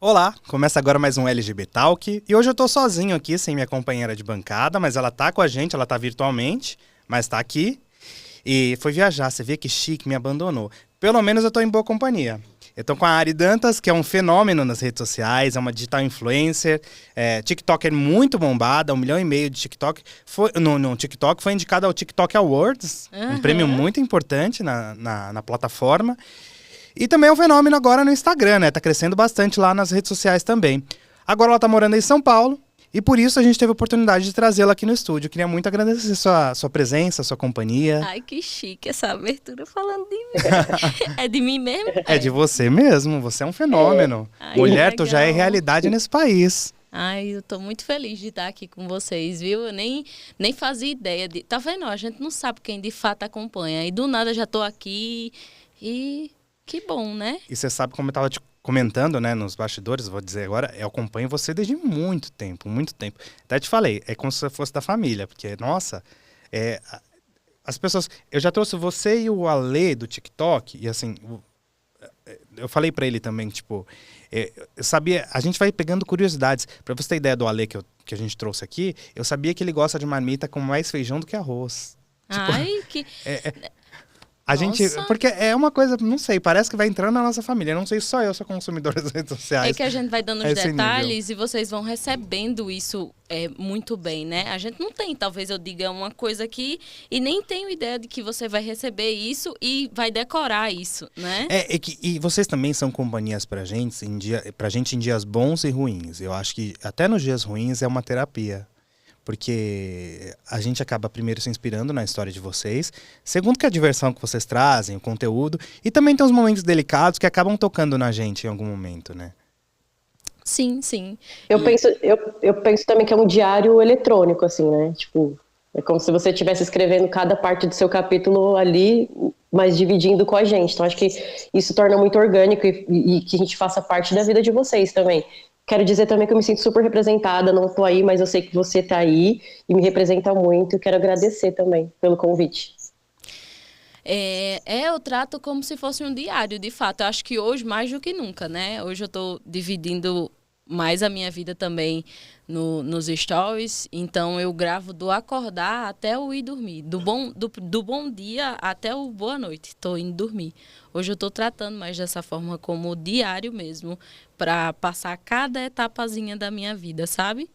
Olá, começa agora mais um LGB Talk e hoje eu tô sozinho aqui, sem minha companheira de bancada, mas ela tá com a gente, ela tá virtualmente, mas tá aqui e foi viajar, você vê que chique, me abandonou. Pelo menos eu tô em boa companhia. Eu tô com a Ari Dantas, que é um fenômeno nas redes sociais, é uma digital influencer, TikToker muito bombada, 1,5 milhão de TikTok. No TikTok foi indicada ao TikTok Awards, um prêmio muito importante na plataforma. E também é um fenômeno agora no Instagram, né? Tá crescendo bastante lá nas redes sociais também. Agora ela tá morando em São Paulo e por isso a gente teve a oportunidade de trazê-la aqui no estúdio. Eu queria muito agradecer sua presença, sua companhia. Ai, que chique essa abertura falando de mim. É de mim mesmo? É de você mesmo, você é um fenômeno. Ai, Mulher, legal. tu já é realidade nesse país. Ai, eu tô muito feliz de estar aqui com vocês, viu? Eu nem fazia ideia de... Tá vendo? A gente não sabe quem de fato acompanha. E do nada já tô aqui e... Que bom, né? E você sabe como eu tava te comentando, né, nos bastidores, vou dizer agora, eu acompanho você desde muito tempo, muito tempo. Até te falei, é como se você fosse da família, porque, nossa, as pessoas... Eu já trouxe você e o Ale do TikTok, e assim, eu falei pra ele também, tipo, eu sabia, a gente vai pegando curiosidades. Pra você ter ideia do Ale que a gente trouxe aqui, eu sabia que ele gosta de marmita com mais feijão do que arroz. Ai, que... A gente, porque é uma coisa, não sei, parece que vai entrando na nossa família. Eu não sei, só eu sou consumidor das redes sociais. É que a gente vai dando os Esse detalhes nível. e vocês vão recebendo isso muito bem, né? A gente não tem, talvez eu diga uma coisa aqui e nem tenho ideia de que você vai receber isso e vai decorar isso, né? E vocês também são companhias pra gente em dias bons e ruins. Eu acho que até nos dias ruins é uma terapia. Porque a gente acaba primeiro se inspirando na história de vocês, segundo que a diversão que vocês trazem, o conteúdo, e também tem uns momentos delicados que acabam tocando na gente em algum momento, né? Sim, sim. Eu penso também que é um diário eletrônico, assim, né? Tipo, é como se você estivesse escrevendo cada parte do seu capítulo ali, mas dividindo com a gente. Então, acho que isso torna muito orgânico e que a gente faça parte da vida de vocês também. Quero dizer também que eu me sinto super representada, não tô aí, mas eu sei que você tá aí e me representa muito. Quero agradecer também pelo convite. Eu trato como se fosse um diário, de fato. Eu acho que hoje, mais do que nunca, né? Hoje eu tô dividindo mais a minha vida também nos stories. Então, eu gravo do acordar até o ir dormir. Do bom dia até o boa noite. Tô indo dormir. Hoje eu tô tratando mais dessa forma como diário mesmo, para passar cada etapazinha da minha vida, sabe?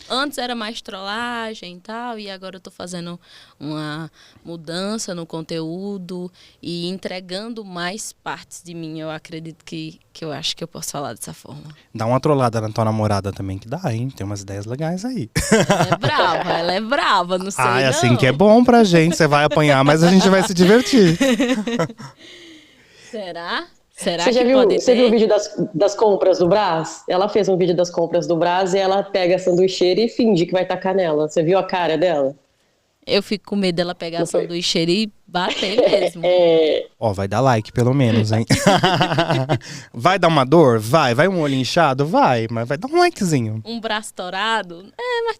Antes era mais trollagem e tal, e agora eu tô fazendo uma mudança no conteúdo e entregando mais partes de mim. Eu acredito que eu acho que eu posso falar dessa forma. Dá uma trollada na tua namorada também que dá, hein? Tem umas ideias legais aí. Ela é brava, não sei É não. assim que é bom pra gente. Você vai apanhar, mas a gente vai se divertir. Será? Será Você já que viu, pode você ter? viu o vídeo das compras do Brás? Ela fez um vídeo das compras do Brás e ela pega a sanduicheira e finge que vai tacar nela. Você viu a cara dela? Eu fico com medo dela pegar a Não foi? sanduicheira e bater mesmo. Ó, vai dar like pelo menos, hein? Vai dar uma dor? Vai um olho inchado? Vai, mas vai dar um likezinho. Um braço torado? Mas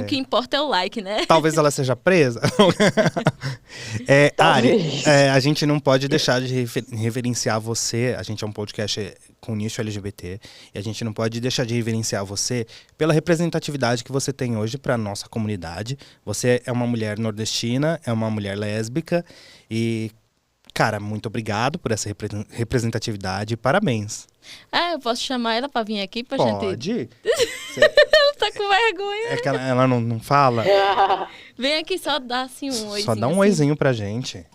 o que importa é o like, né? Talvez ela seja presa. Ari, a gente não pode deixar de reverenciar você. A gente é um podcast com nicho LGBT. E a gente não pode deixar de reverenciar você pela representatividade que você tem hoje para nossa comunidade. Você é uma mulher nordestina, é uma mulher lésbica. E, cara, muito obrigado por essa representatividade. Parabéns. Eu posso chamar ela pra vir aqui pra gente... Pode? Ela tá com vergonha. É que ela não fala? Vem aqui só dar assim um oizinho. Só dá um assim. oizinho pra gente.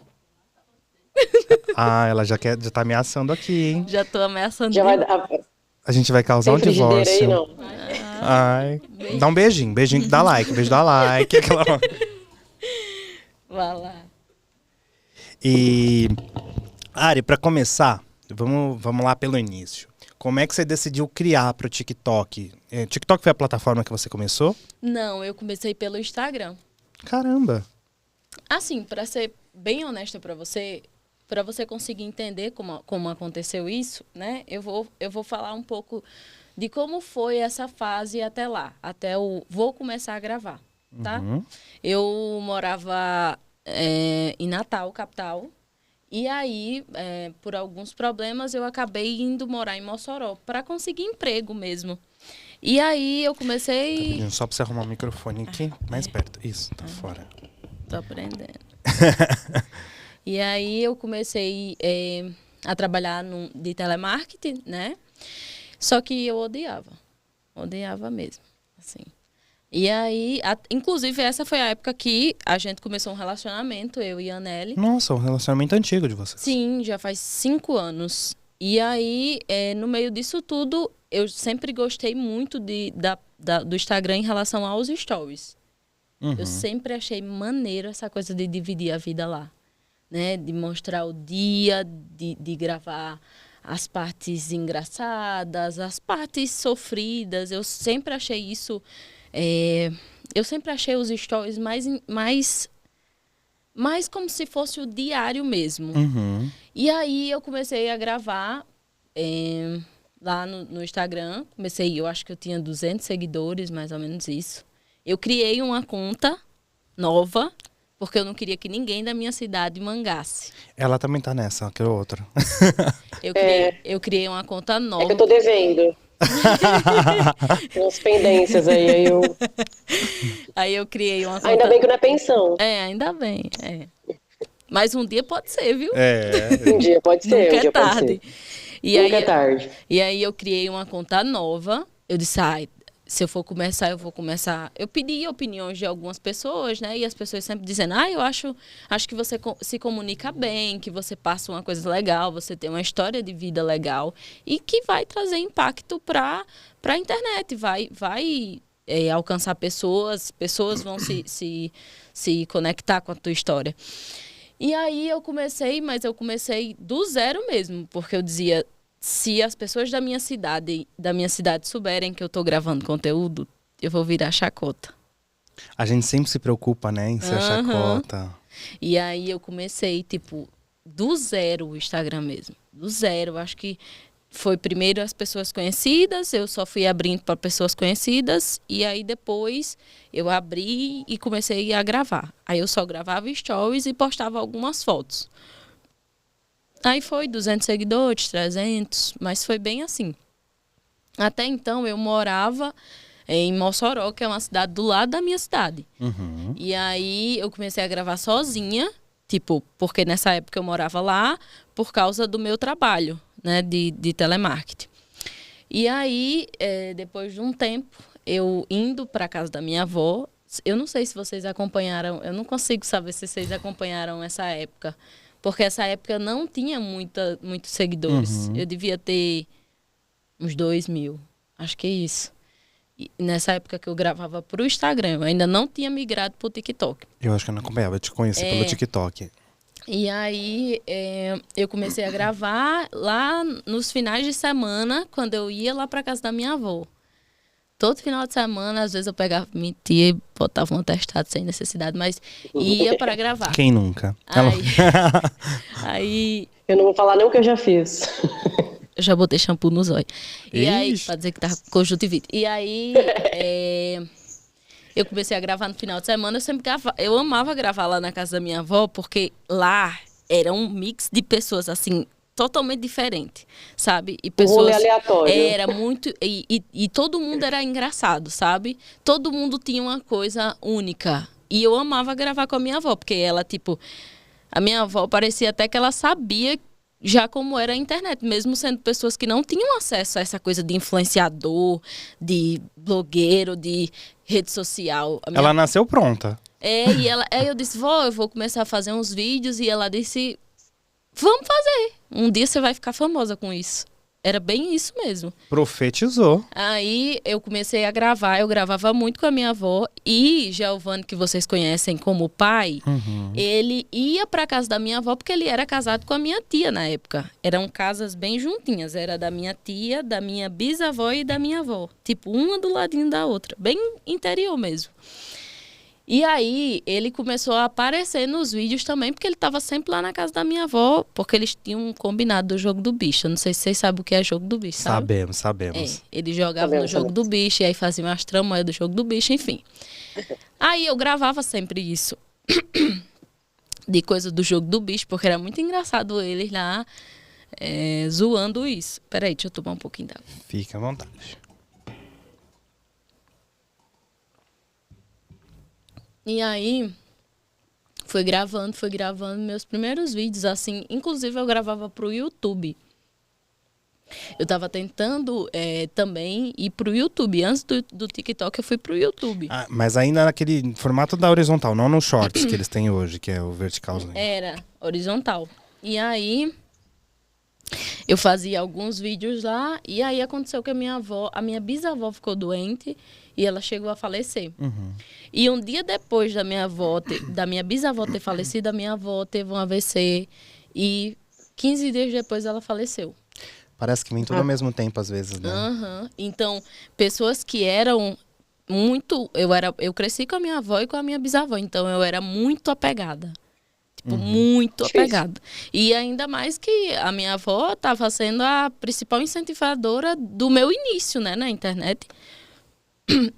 Ela já tá ameaçando aqui, hein? Já tô ameaçando. Já vai dar. A gente vai causar um Tem frigideira divórcio. aí, não? Ai. Dá um beijinho que dá like, beijo dá like. Vai lá. E, Ari, pra começar, vamos lá pelo início. Como é que você decidiu criar pro TikTok? TikTok foi a plataforma que você começou? Não, eu comecei pelo Instagram. Caramba. Assim, pra ser bem honesta pra você conseguir entender como aconteceu isso, né? Eu vou falar um pouco de como foi essa fase até lá, até vou começar a gravar, tá? Uhum. Eu morava em Natal, capital, E aí, por alguns problemas, eu acabei indo morar em Mossoró para conseguir emprego mesmo. E aí eu comecei... Tá pedindo só pra você arrumar o microfone aqui, mais perto. Isso, tá fora. Tô aprendendo. E aí eu comecei a trabalhar de telemarketing, né? Só que eu odiava mesmo, assim. E aí, inclusive essa foi a época que a gente começou um relacionamento, eu e a Anneli. Nossa, um relacionamento antigo de vocês. Sim, já faz 5 anos. E aí, no meio disso tudo, eu sempre gostei muito do Instagram em relação aos stories. Eu sempre achei maneiro essa coisa de dividir a vida lá, né? De mostrar o dia, de gravar as partes engraçadas, as partes sofridas. Eu sempre achei isso... eu sempre achei os stories mais como se fosse o diário mesmo. E aí eu comecei a gravar lá no Instagram. Eu acho que eu tinha 200 seguidores, mais ou menos isso. Eu criei uma conta nova, porque eu não queria que ninguém da minha cidade mangasse. Ela também tá nessa, que é outra. Eu criei uma conta nova. É que eu tô devendo. Tem umas pendências aí. Aí eu criei uma conta... Ainda bem que não é pensão. Ainda bem. Mas um dia pode ser, viu? Um dia pode ser, Nunca um dia tarde. pode ser. Nunca é tarde. E aí eu criei uma conta nova. Eu disse, se eu for começar, eu vou começar... Eu pedi opiniões de algumas pessoas, né? E as pessoas sempre dizendo, eu acho que você se comunica bem, que você passa uma coisa legal, você tem uma história de vida legal e que vai trazer impacto para a internet, vai alcançar pessoas vão se conectar com a tua história. E aí eu comecei do zero mesmo, porque eu dizia... Se as pessoas da minha cidade souberem que eu tô gravando conteúdo, eu vou virar chacota. A gente sempre se preocupa, né, em ser chacota. E aí eu comecei, do zero o Instagram mesmo. Do zero. Acho que foi primeiro as pessoas conhecidas, eu só fui abrindo para pessoas conhecidas. E aí depois eu abri e comecei a gravar. Aí eu só gravava stories e postava algumas fotos. Aí foi 200 seguidores, 300, mas foi bem assim. Até então eu morava em Mossoró, que é uma cidade do lado da minha cidade. E aí eu comecei a gravar sozinha, porque nessa época eu morava lá por causa do meu trabalho, né, de telemarketing. E aí, depois de um tempo, eu indo para casa da minha avó, eu não sei se vocês acompanharam, eu não consigo saber se vocês acompanharam essa época, porque essa época não tinha muitos seguidores. Eu devia ter uns 2.000. Acho que é isso. E nessa época que eu gravava pro Instagram, eu ainda não tinha migrado pro TikTok. Eu acho que eu não acompanhava, eu te conheci pelo TikTok. E aí eu comecei a gravar lá nos finais de semana, quando eu ia lá pra casa da minha avó. Todo final de semana, às vezes eu pegava, mentia, botava um atestado sem necessidade, mas ia para gravar. Quem nunca? Aí... Eu não vou falar não que eu já fiz. Eu já botei shampoo nos olhos. E aí, Ixi. pra dizer que tava com conjuntivite. E aí, eu comecei a gravar no final de semana, eu amava gravar lá na casa da minha avó, porque lá era um mix de pessoas, assim, totalmente diferente, sabe? E pessoas... rolê aleatório. Era muito... E todo mundo era engraçado, sabe? Todo mundo tinha uma coisa única. E eu amava gravar com a minha avó, porque ela, a minha avó parecia até que ela sabia já como era a internet, mesmo sendo pessoas que não tinham acesso a essa coisa de influenciador, de blogueiro, de rede social. Ela nasceu pronta. E eu disse, vó, eu vou começar a fazer uns vídeos, e ela disse, vamos fazer. Um dia você vai ficar famosa com isso. Era bem isso mesmo. Profetizou. Aí eu comecei a gravar, eu gravava muito com a minha avó. E Giovanni, que vocês conhecem como pai, ele ia pra casa da minha avó porque ele era casado com a minha tia na época. Eram casas bem juntinhas, era da minha tia, da minha bisavó e da minha avó. Uma do ladinho da outra, bem interior mesmo. E aí, ele começou a aparecer nos vídeos também, porque ele estava sempre lá na casa da minha avó, porque eles tinham um combinado do jogo do bicho. Eu não sei se vocês sabem o que é jogo do bicho, sabe? Sabemos. Eles jogavam no jogo do bicho, e aí faziam as tramóias do jogo do bicho, enfim. Aí eu gravava sempre isso. de coisa do jogo do bicho, porque era muito engraçado eles lá zoando isso. Peraí, deixa eu tomar um pouquinho d'água. Fica à vontade. E aí, fui gravando meus primeiros vídeos, assim. Inclusive, eu gravava pro YouTube. Eu tava tentando também ir pro YouTube. Antes do TikTok, eu fui pro YouTube. Ah, mas ainda naquele formato da horizontal, não no shorts que eles têm hoje, que é o verticalzinho. Era horizontal. E aí, eu fazia alguns vídeos lá. E aí, aconteceu que a minha bisavó ficou doente. E ela chegou a falecer. Uhum. E um dia depois da minha bisavó ter falecido, a minha avó teve um AVC. E 15 dias depois ela faleceu. Parece que vem tudo ao mesmo tempo, às vezes, né? Uhum. Então, pessoas que eram muito... Eu cresci com a minha avó e com a minha bisavó. Então, eu era muito apegada. Tipo, muito apegada. E ainda mais que a minha avó estava sendo a principal incentivadora do meu início, né, na internet.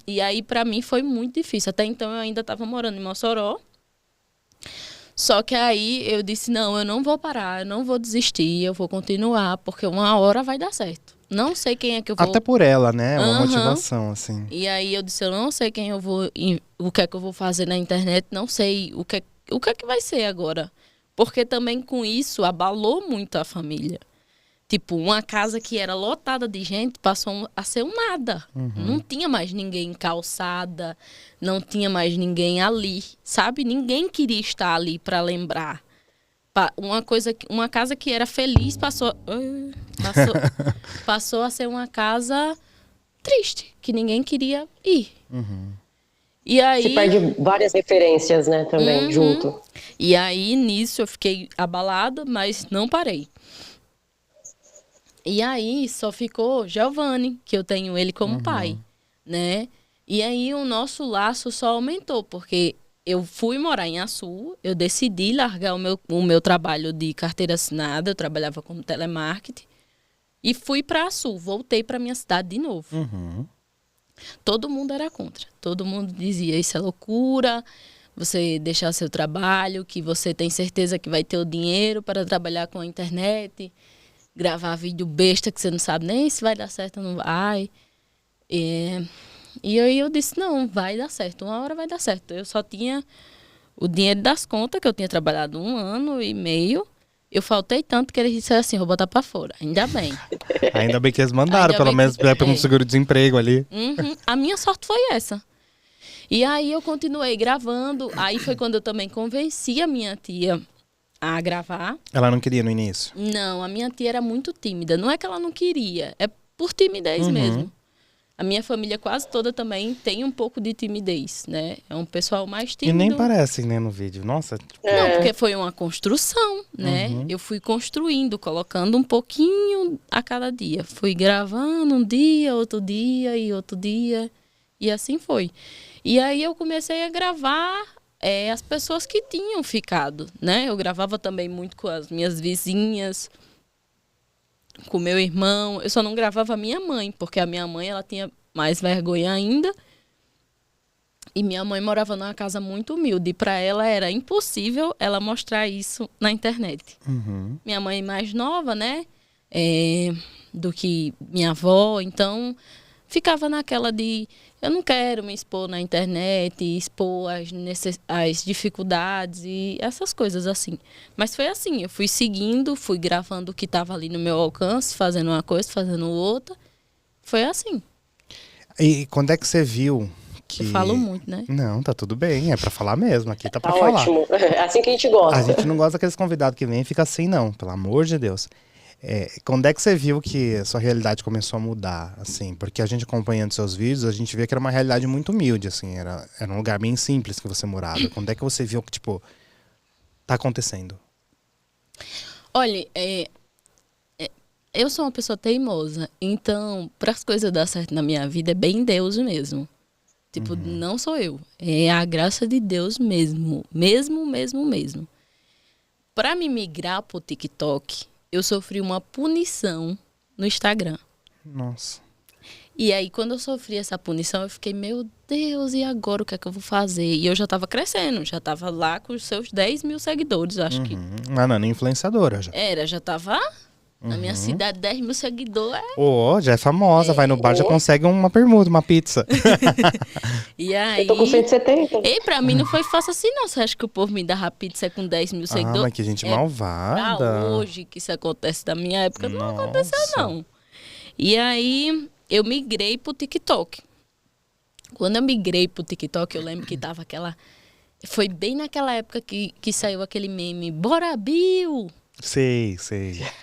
E aí, pra mim, foi muito difícil. Até então, eu ainda estava morando em Mossoró. Só que aí, eu disse, não, eu não vou parar, eu não vou desistir, eu vou continuar, porque uma hora vai dar certo. Não sei quem é que eu vou... Até por ela, né? Uma Uhum. motivação, assim. E aí, eu disse, eu não sei quem eu vou... O que é que eu vou fazer na internet, não sei o que é que vai ser agora. Porque também, com isso, abalou muito a família. Tipo, uma casa que era lotada de gente passou a ser um nada. Uhum. Não tinha mais ninguém em calçada, não tinha mais ninguém ali, sabe? Ninguém queria estar ali para lembrar. Uma casa que era feliz passou a ser uma casa triste, que ninguém queria ir. Uhum. E aí, Se perde várias referências, né, também, junto. E aí, nisso, eu fiquei abalada, mas não parei. E aí, só ficou Giovanni, que eu tenho ele como pai, né? E aí, o nosso laço só aumentou, porque eu fui morar em Açu, eu decidi largar o meu trabalho de carteira assinada, eu trabalhava como telemarketing, e fui para Açu, voltei para minha cidade de novo. Uhum. Todo mundo era contra, todo mundo dizia, isso é loucura, você deixar seu trabalho, que você tem certeza que vai ter o dinheiro para trabalhar com a internet, gravar vídeo besta que você não sabe nem se vai dar certo ou não vai. E aí eu disse, não, vai dar certo, uma hora vai dar certo. Eu só tinha o dinheiro das contas, que eu tinha trabalhado 1 ano e meio. Eu faltei tanto que eles disseram assim, vou botar pra fora. Ainda bem. Ainda bem que eles mandaram, Ainda pelo bem menos, que- para um seguro-desemprego ali. Uhum. A minha sorte foi essa. E aí eu continuei gravando. Aí foi quando eu também convenci a minha tia a gravar. Ela não queria no início. Não, a minha tia era muito tímida. Não é que ela não queria, é por timidez mesmo. A minha família quase toda também tem um pouco de timidez, né? É um pessoal mais E tímido. nem parece, né, no vídeo. Nossa, tipo, Não, porque foi uma construção, né? Eu fui construindo, colocando um pouquinho a cada dia. Fui gravando um dia, outro dia e outro dia. E assim foi. E aí eu comecei a gravar as pessoas que tinham ficado, né? Eu gravava também muito com as minhas vizinhas, com meu irmão. Eu só não gravava a minha mãe, porque a minha mãe ela tinha mais vergonha ainda. E minha mãe morava numa casa muito humilde. E para ela era impossível ela mostrar isso na internet. uhum. Minha mãe mais nova, né? Do que minha avó. Então, ficava naquela de... Eu não quero me expor na internet, expor as dificuldades e essas coisas assim. Mas foi assim, eu fui seguindo, fui gravando o que estava ali no meu alcance, fazendo uma coisa, fazendo outra. Foi assim. E quando é que você viu que... Eu falo muito, né? Não, tá tudo bem, é pra falar mesmo, aqui tá pra Tá falar. ótimo. É assim que a gente gosta. A gente não gosta daqueles convidados que vêm e fica assim, não, pelo amor de Deus. Quando é que você viu que a sua realidade começou a mudar, assim? Porque a gente acompanhando seus vídeos, a gente vê que era uma realidade muito humilde, assim, era um lugar bem simples que você morava. Quando é que você viu que, tipo, tá acontecendo? Olha, eu sou uma pessoa teimosa, então, para as coisas dar certo na minha vida, é bem Deus mesmo. Tipo, não sou eu. É a graça de Deus mesmo. Mesmo. Para me migrar pro TikTok, eu sofri uma punição no Instagram. Nossa. E aí, quando eu sofri essa punição, eu fiquei, meu Deus, e agora o que é que eu vou fazer? E eu já tava crescendo, já tava lá com os seus 10 mil seguidores, acho que. Ah, não, nem influenciadora já. Já tava na minha cidade, 10 mil seguidores. Já é famosa, vai no bar, já consegue uma permuta, uma pizza. E aí... Eu tô com 170. E pra mim não foi fácil assim, não. Você acha que o povo me dá pizza com 10 mil seguidores? Mas que gente malvada. Pra hoje que isso acontece, da minha época, não aconteceu, não. E aí, eu migrei pro TikTok. Quando eu migrei pro TikTok, eu lembro que tava aquela... Foi bem naquela época que saiu aquele meme, Bora Bill! Sei.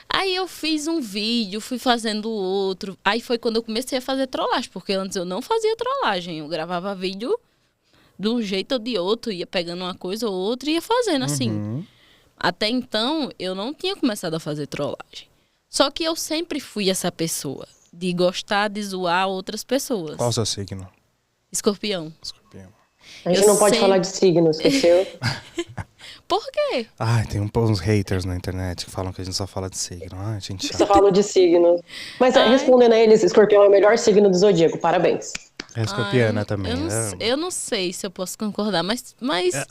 Aí eu fiz um vídeo, fui fazendo outro. Aí foi quando eu comecei a fazer trollagem, porque antes eu não fazia trollagem. Eu gravava vídeo de um jeito ou de outro, ia pegando uma coisa ou outra e ia fazendo assim. Até então, eu não tinha começado a fazer trollagem. Só que eu sempre fui essa pessoa, de gostar de zoar outras pessoas. Qual o seu signo? Escorpião. A gente não pode falar de signo, esqueceu? Por quê? Ai, tem uns haters na internet que falam que a gente só fala de signo. Ai, gente Você chata. fala de signo. Mas respondendo a eles, Escorpião é o melhor signo do zodíaco. Parabéns. É escorpiana também. Eu não sei se eu posso concordar, mas Poxa.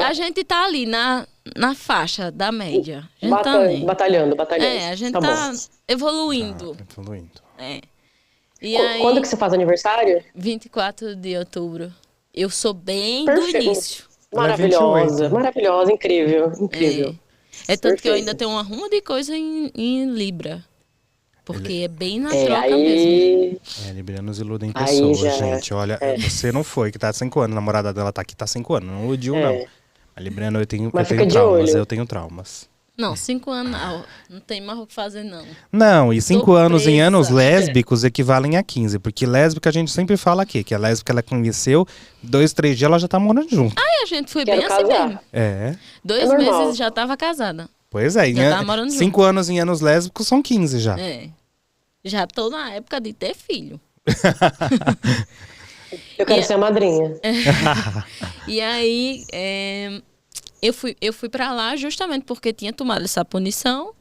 a gente tá ali na faixa da média. A gente tá ali. Batalhando. A gente tá evoluindo. Evoluindo. E aí, Quando que você faz aniversário? 24 de outubro. Eu sou bem Perfeito. do início. Maravilhosa, incrível. É tanto Perfeito. que eu ainda tenho uma ruma de coisa em Libra. Porque é bem na troca aí... mesmo. Librianos iludem Aí pessoas, já- gente. Olha, você não foi, que tá há 5 anos. A namorada dela tá aqui, tá há 5 anos. Não iludiu, não. A Libriano, eu tenho Mas fica de traumas. olho. Eu tenho traumas. Não, 5 anos não tem mais o que fazer, não. Não, e 5 anos em presa. anos lésbicos equivalem a 15. Porque lésbica a gente sempre fala aqui, que a lésbica ela conheceu, 2, 3 dias ela já tá morando junto. Aí a gente foi Quero bem assim casar. mesmo. É. 2 normal. meses já tava casada. Pois é, Já tá morando 5 anos em anos lésbicos são 15 já. Já tô na época de ter filho. Eu quero ser a madrinha. E aí, eu fui pra lá justamente porque tinha tomado essa punição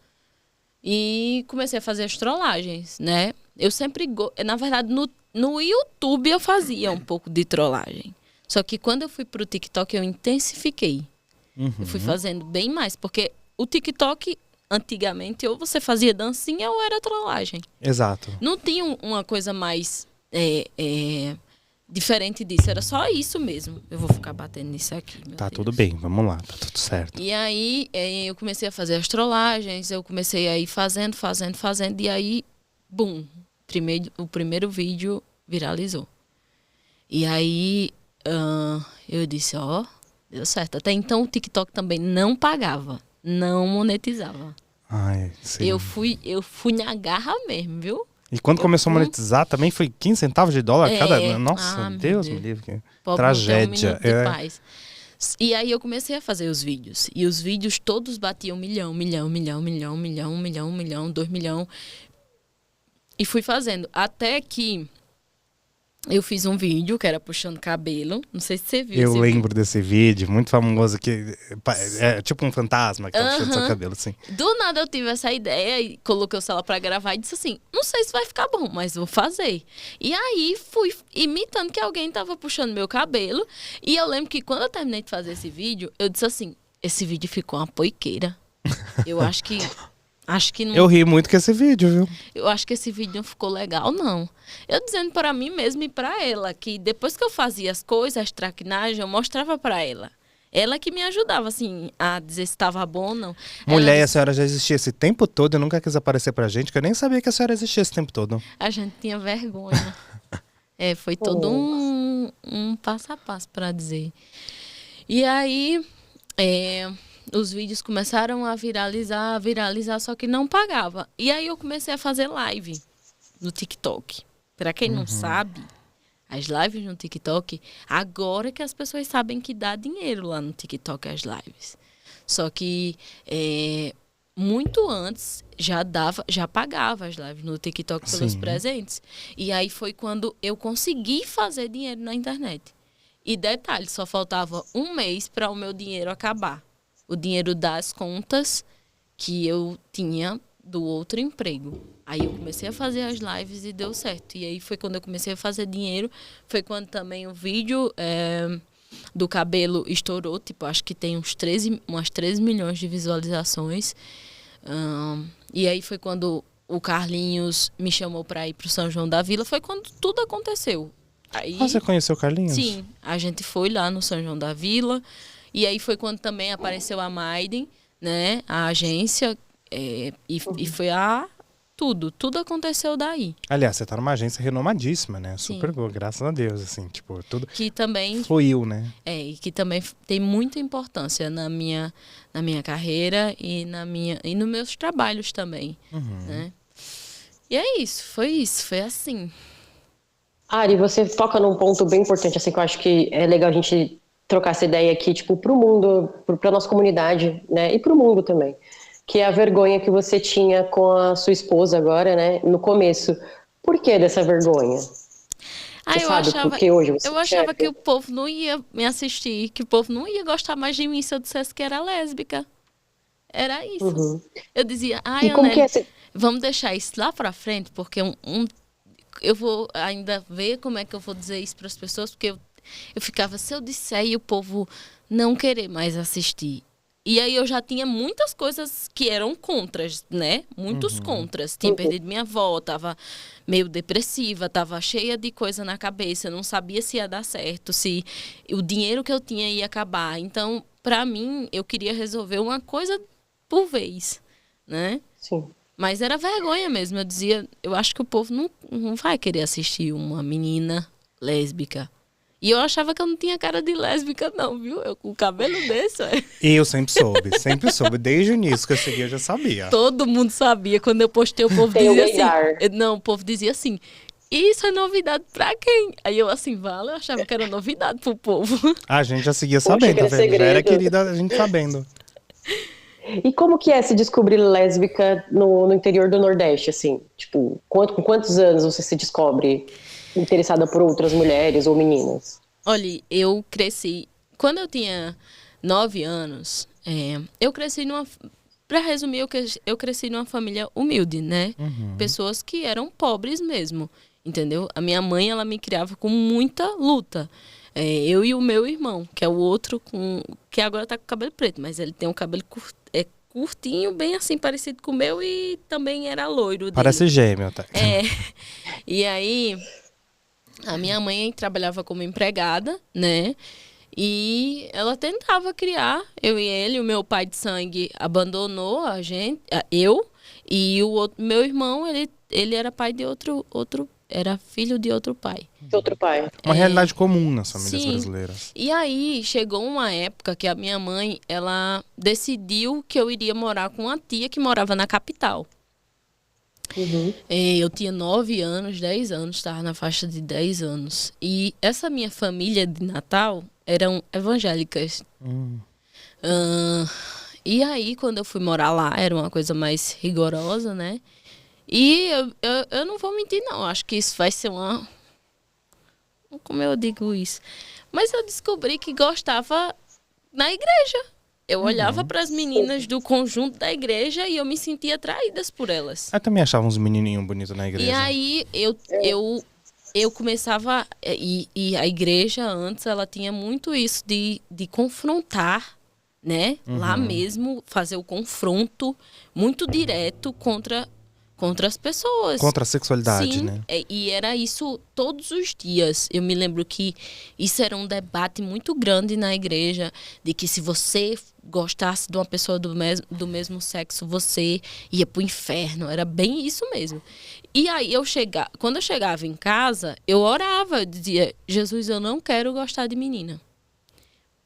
e comecei a fazer as trollagens, né? Eu sempre, na verdade, no YouTube eu fazia um pouco de trollagem. Só que quando eu fui pro TikTok, eu intensifiquei. Eu fui fazendo bem mais, porque o TikTok, antigamente, ou você fazia dancinha ou era trollagem. Exato. Não tinha uma coisa mais diferente disso, era só isso mesmo. Eu vou ficar batendo nisso aqui. Meu Tá Deus. tudo bem, vamos lá, tá tudo certo. E aí eu comecei a fazer as trollagens, eu comecei a ir fazendo, e aí, bum, o primeiro vídeo viralizou. E aí eu disse, deu certo. Até então o TikTok também não pagava, não monetizava. Ai, sim. Eu fui na garra mesmo, viu? E quando começou a monetizar, também foi 15 centavos de dólar cada... Nossa, Ah, meu Deus Deus. me livre. Que Pobre, tragédia. não tem um minuto de paz. E aí eu comecei a fazer os vídeos. E os vídeos todos batiam 1 milhão, 2 milhões. E fui fazendo. Até que eu fiz um vídeo que era puxando cabelo. Não sei se você viu. Eu esse lembro desse vídeo, muito famoso, que é tipo um fantasma que tá puxando seu cabelo, assim. vídeo. Do nada eu tive essa ideia e coloquei o celular pra gravar e disse assim, não sei se vai ficar bom, mas vou fazer. E aí fui imitando que alguém tava puxando meu cabelo. E eu lembro que quando eu terminei de fazer esse vídeo, eu disse assim, esse vídeo ficou uma poiqueira. Eu acho que não... Eu ri muito com esse vídeo, viu? Eu acho que esse vídeo não ficou legal, não. Eu dizendo para mim mesma e para ela que depois que eu fazia as coisas, as traquinagens, eu mostrava para ela. Ela que me ajudava, assim, a dizer se estava bom ou não. Mulher, Ela a senhora já existia esse tempo todo e nunca quis aparecer pra gente, que eu nem sabia que a senhora existia esse tempo todo. A gente tinha vergonha. Foi todo um passo a passo para dizer. E aí, os vídeos começaram a viralizar, só que não pagava. E aí eu comecei a fazer live no TikTok. Para quem não sabe, as lives no TikTok, agora que as pessoas sabem que dá dinheiro lá no TikTok as lives. Só que muito antes já pagava as lives no TikTok pelos Sim. presentes. E aí foi quando eu consegui fazer dinheiro na internet. E detalhe, só faltava 1 mês para o meu dinheiro acabar. O dinheiro das contas que eu tinha do outro emprego. Aí eu comecei a fazer as lives e deu certo. E aí foi quando eu comecei a fazer dinheiro. Foi quando também o vídeo do cabelo estourou. Tipo, acho que tem umas 13 milhões de visualizações. E aí foi quando o Carlinhos me chamou para ir pro São João da Vila. Foi quando tudo aconteceu. Aí, Você conheceu o Carlinhos? sim, a gente foi lá no São João da Vila. E aí foi quando também apareceu a Maiden, né? A agência. E foi tudo aconteceu daí. Aliás, você tá numa agência renomadíssima, né? Sim. Super boa, graças a Deus, assim, tipo, tudo Que também fluiu, né? e que também tem muita importância na minha carreira e nos meus trabalhos também, né? E é isso, foi assim. Ari, você toca num ponto bem importante, assim, que eu acho que é legal a gente trocar essa ideia aqui, tipo, pro mundo, pra nossa comunidade, né? E pro mundo também. Que é a vergonha que você tinha com a sua esposa agora, né? No começo. Por que dessa vergonha? Você sabe por que hoje você eu achava que o povo não ia me assistir, que o povo não ia gostar mais de mim se eu dissesse que era lésbica. Era isso. Eu dizia, ai, Anelli, vamos deixar isso lá pra frente, porque eu vou ainda ver como é que eu vou dizer isso para as pessoas, porque eu ficava, se eu disser e o povo não querer mais assistir. E aí eu já tinha muitas coisas que eram contras, né? Muitos contras. Tinha perdido minha avó, tava meio depressiva, tava cheia de coisa na cabeça, não sabia se ia dar certo, se o dinheiro que eu tinha ia acabar. Então, para mim, eu queria resolver uma coisa por vez, né? Sim. Mas era vergonha mesmo. Eu dizia, eu acho que o povo não vai querer assistir uma menina lésbica. E eu achava que eu não tinha cara de lésbica, não, viu? Eu com o cabelo desse, E eu sempre soube. Desde o início que eu segui, eu já sabia. Todo mundo sabia. Quando eu postei, o povo dizia assim. Não, o povo dizia assim. Isso é novidade pra quem? Aí eu assim, eu achava que era novidade pro povo. A gente já seguia sabendo, tá vendo? Já era querida a gente sabendo. E como que é se descobrir lésbica no interior do Nordeste, assim? Tipo, com quantos anos você se descobre interessada por outras mulheres ou meninas? Olha, eu cresci... Quando eu tinha 9 anos, eu cresci numa... Pra resumir, eu cresci numa família humilde, né? Pessoas que eram pobres mesmo, entendeu? A minha mãe, ela me criava com muita luta. Eu e o meu irmão, que é o outro, que agora tá com cabelo preto, mas ele tem um cabelo curtinho, bem assim, parecido com o meu, e também era loiro dele. Parece gêmeo, tá? E aí, a minha mãe trabalhava como empregada, né? E ela tentava criar eu e ele. O meu pai de sangue abandonou a gente, eu, e meu irmão, ele era pai de outro, era filho de outro pai. De outro pai. Uma realidade comum nas famílias Sim. brasileiras. E aí, chegou uma época que a minha mãe, ela decidiu que eu iria morar com uma tia que morava na capital. Eu tinha 9 anos, 10 anos, estava na faixa de 10 anos. E essa minha família de Natal eram evangélicas. E aí, quando eu fui morar lá, era uma coisa mais rigorosa, né? E eu não vou mentir, não. Acho que isso vai ser uma... Como eu digo isso? Mas eu descobri que gostava na igreja. Eu olhava para as meninas do conjunto da igreja e eu me sentia atraída por elas. Eu também achava uns menininhos bonitos na igreja. E aí eu começava... E a igreja antes, ela tinha muito isso de confrontar, né? Lá mesmo, fazer o confronto muito direto contra as pessoas. Contra a sexualidade, Sim, né? E era isso todos os dias. Eu me lembro que isso era um debate muito grande na igreja, de que se você gostasse de uma pessoa do mesmo sexo, você ia pro inferno. Era bem isso mesmo. E aí, quando eu chegava em casa, eu orava, eu dizia, Jesus, eu não quero gostar de menina.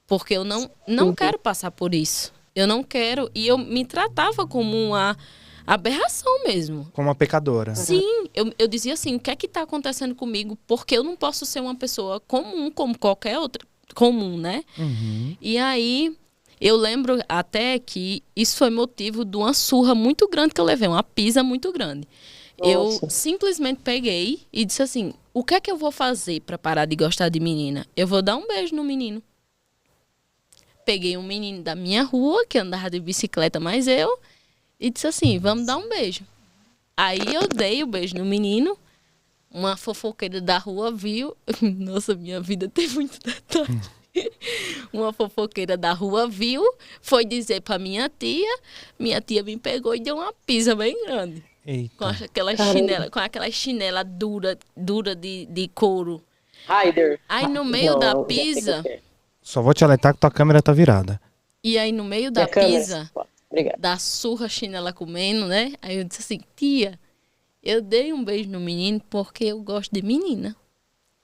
Porque eu não quero passar por isso. Eu não quero. E eu me tratava como uma aberração mesmo. Como uma pecadora. Sim, eu dizia assim, o que é que tá acontecendo comigo? Porque eu não posso ser uma pessoa comum, como qualquer outra. Comum, né? E aí, eu lembro até que isso foi motivo de uma surra muito grande que eu levei, uma pisa muito grande. Nossa. Eu simplesmente peguei e disse assim, o que é que eu vou fazer para parar de gostar de menina? Eu vou dar um beijo no menino. Peguei um menino da minha rua, que andava de bicicleta, mas eu e disse assim, vamos dar um beijo. Aí eu dei o beijo no menino, uma fofoqueira da rua viu. Nossa, minha vida tem muito detalhe. Uma fofoqueira da rua viu, foi dizer pra minha tia me pegou e deu uma pisa bem grande. Eita. Com aquela chinela dura de couro. Ryder. Aí no meio da Não, já sei pisa, qual que é. Só vou te alertar que tua câmera tá virada. e aí no meio E da a câmera? pisa, Obrigada. da surra chinela comendo, né? Aí eu disse assim, tia, eu dei um beijo no menino porque eu gosto de menina.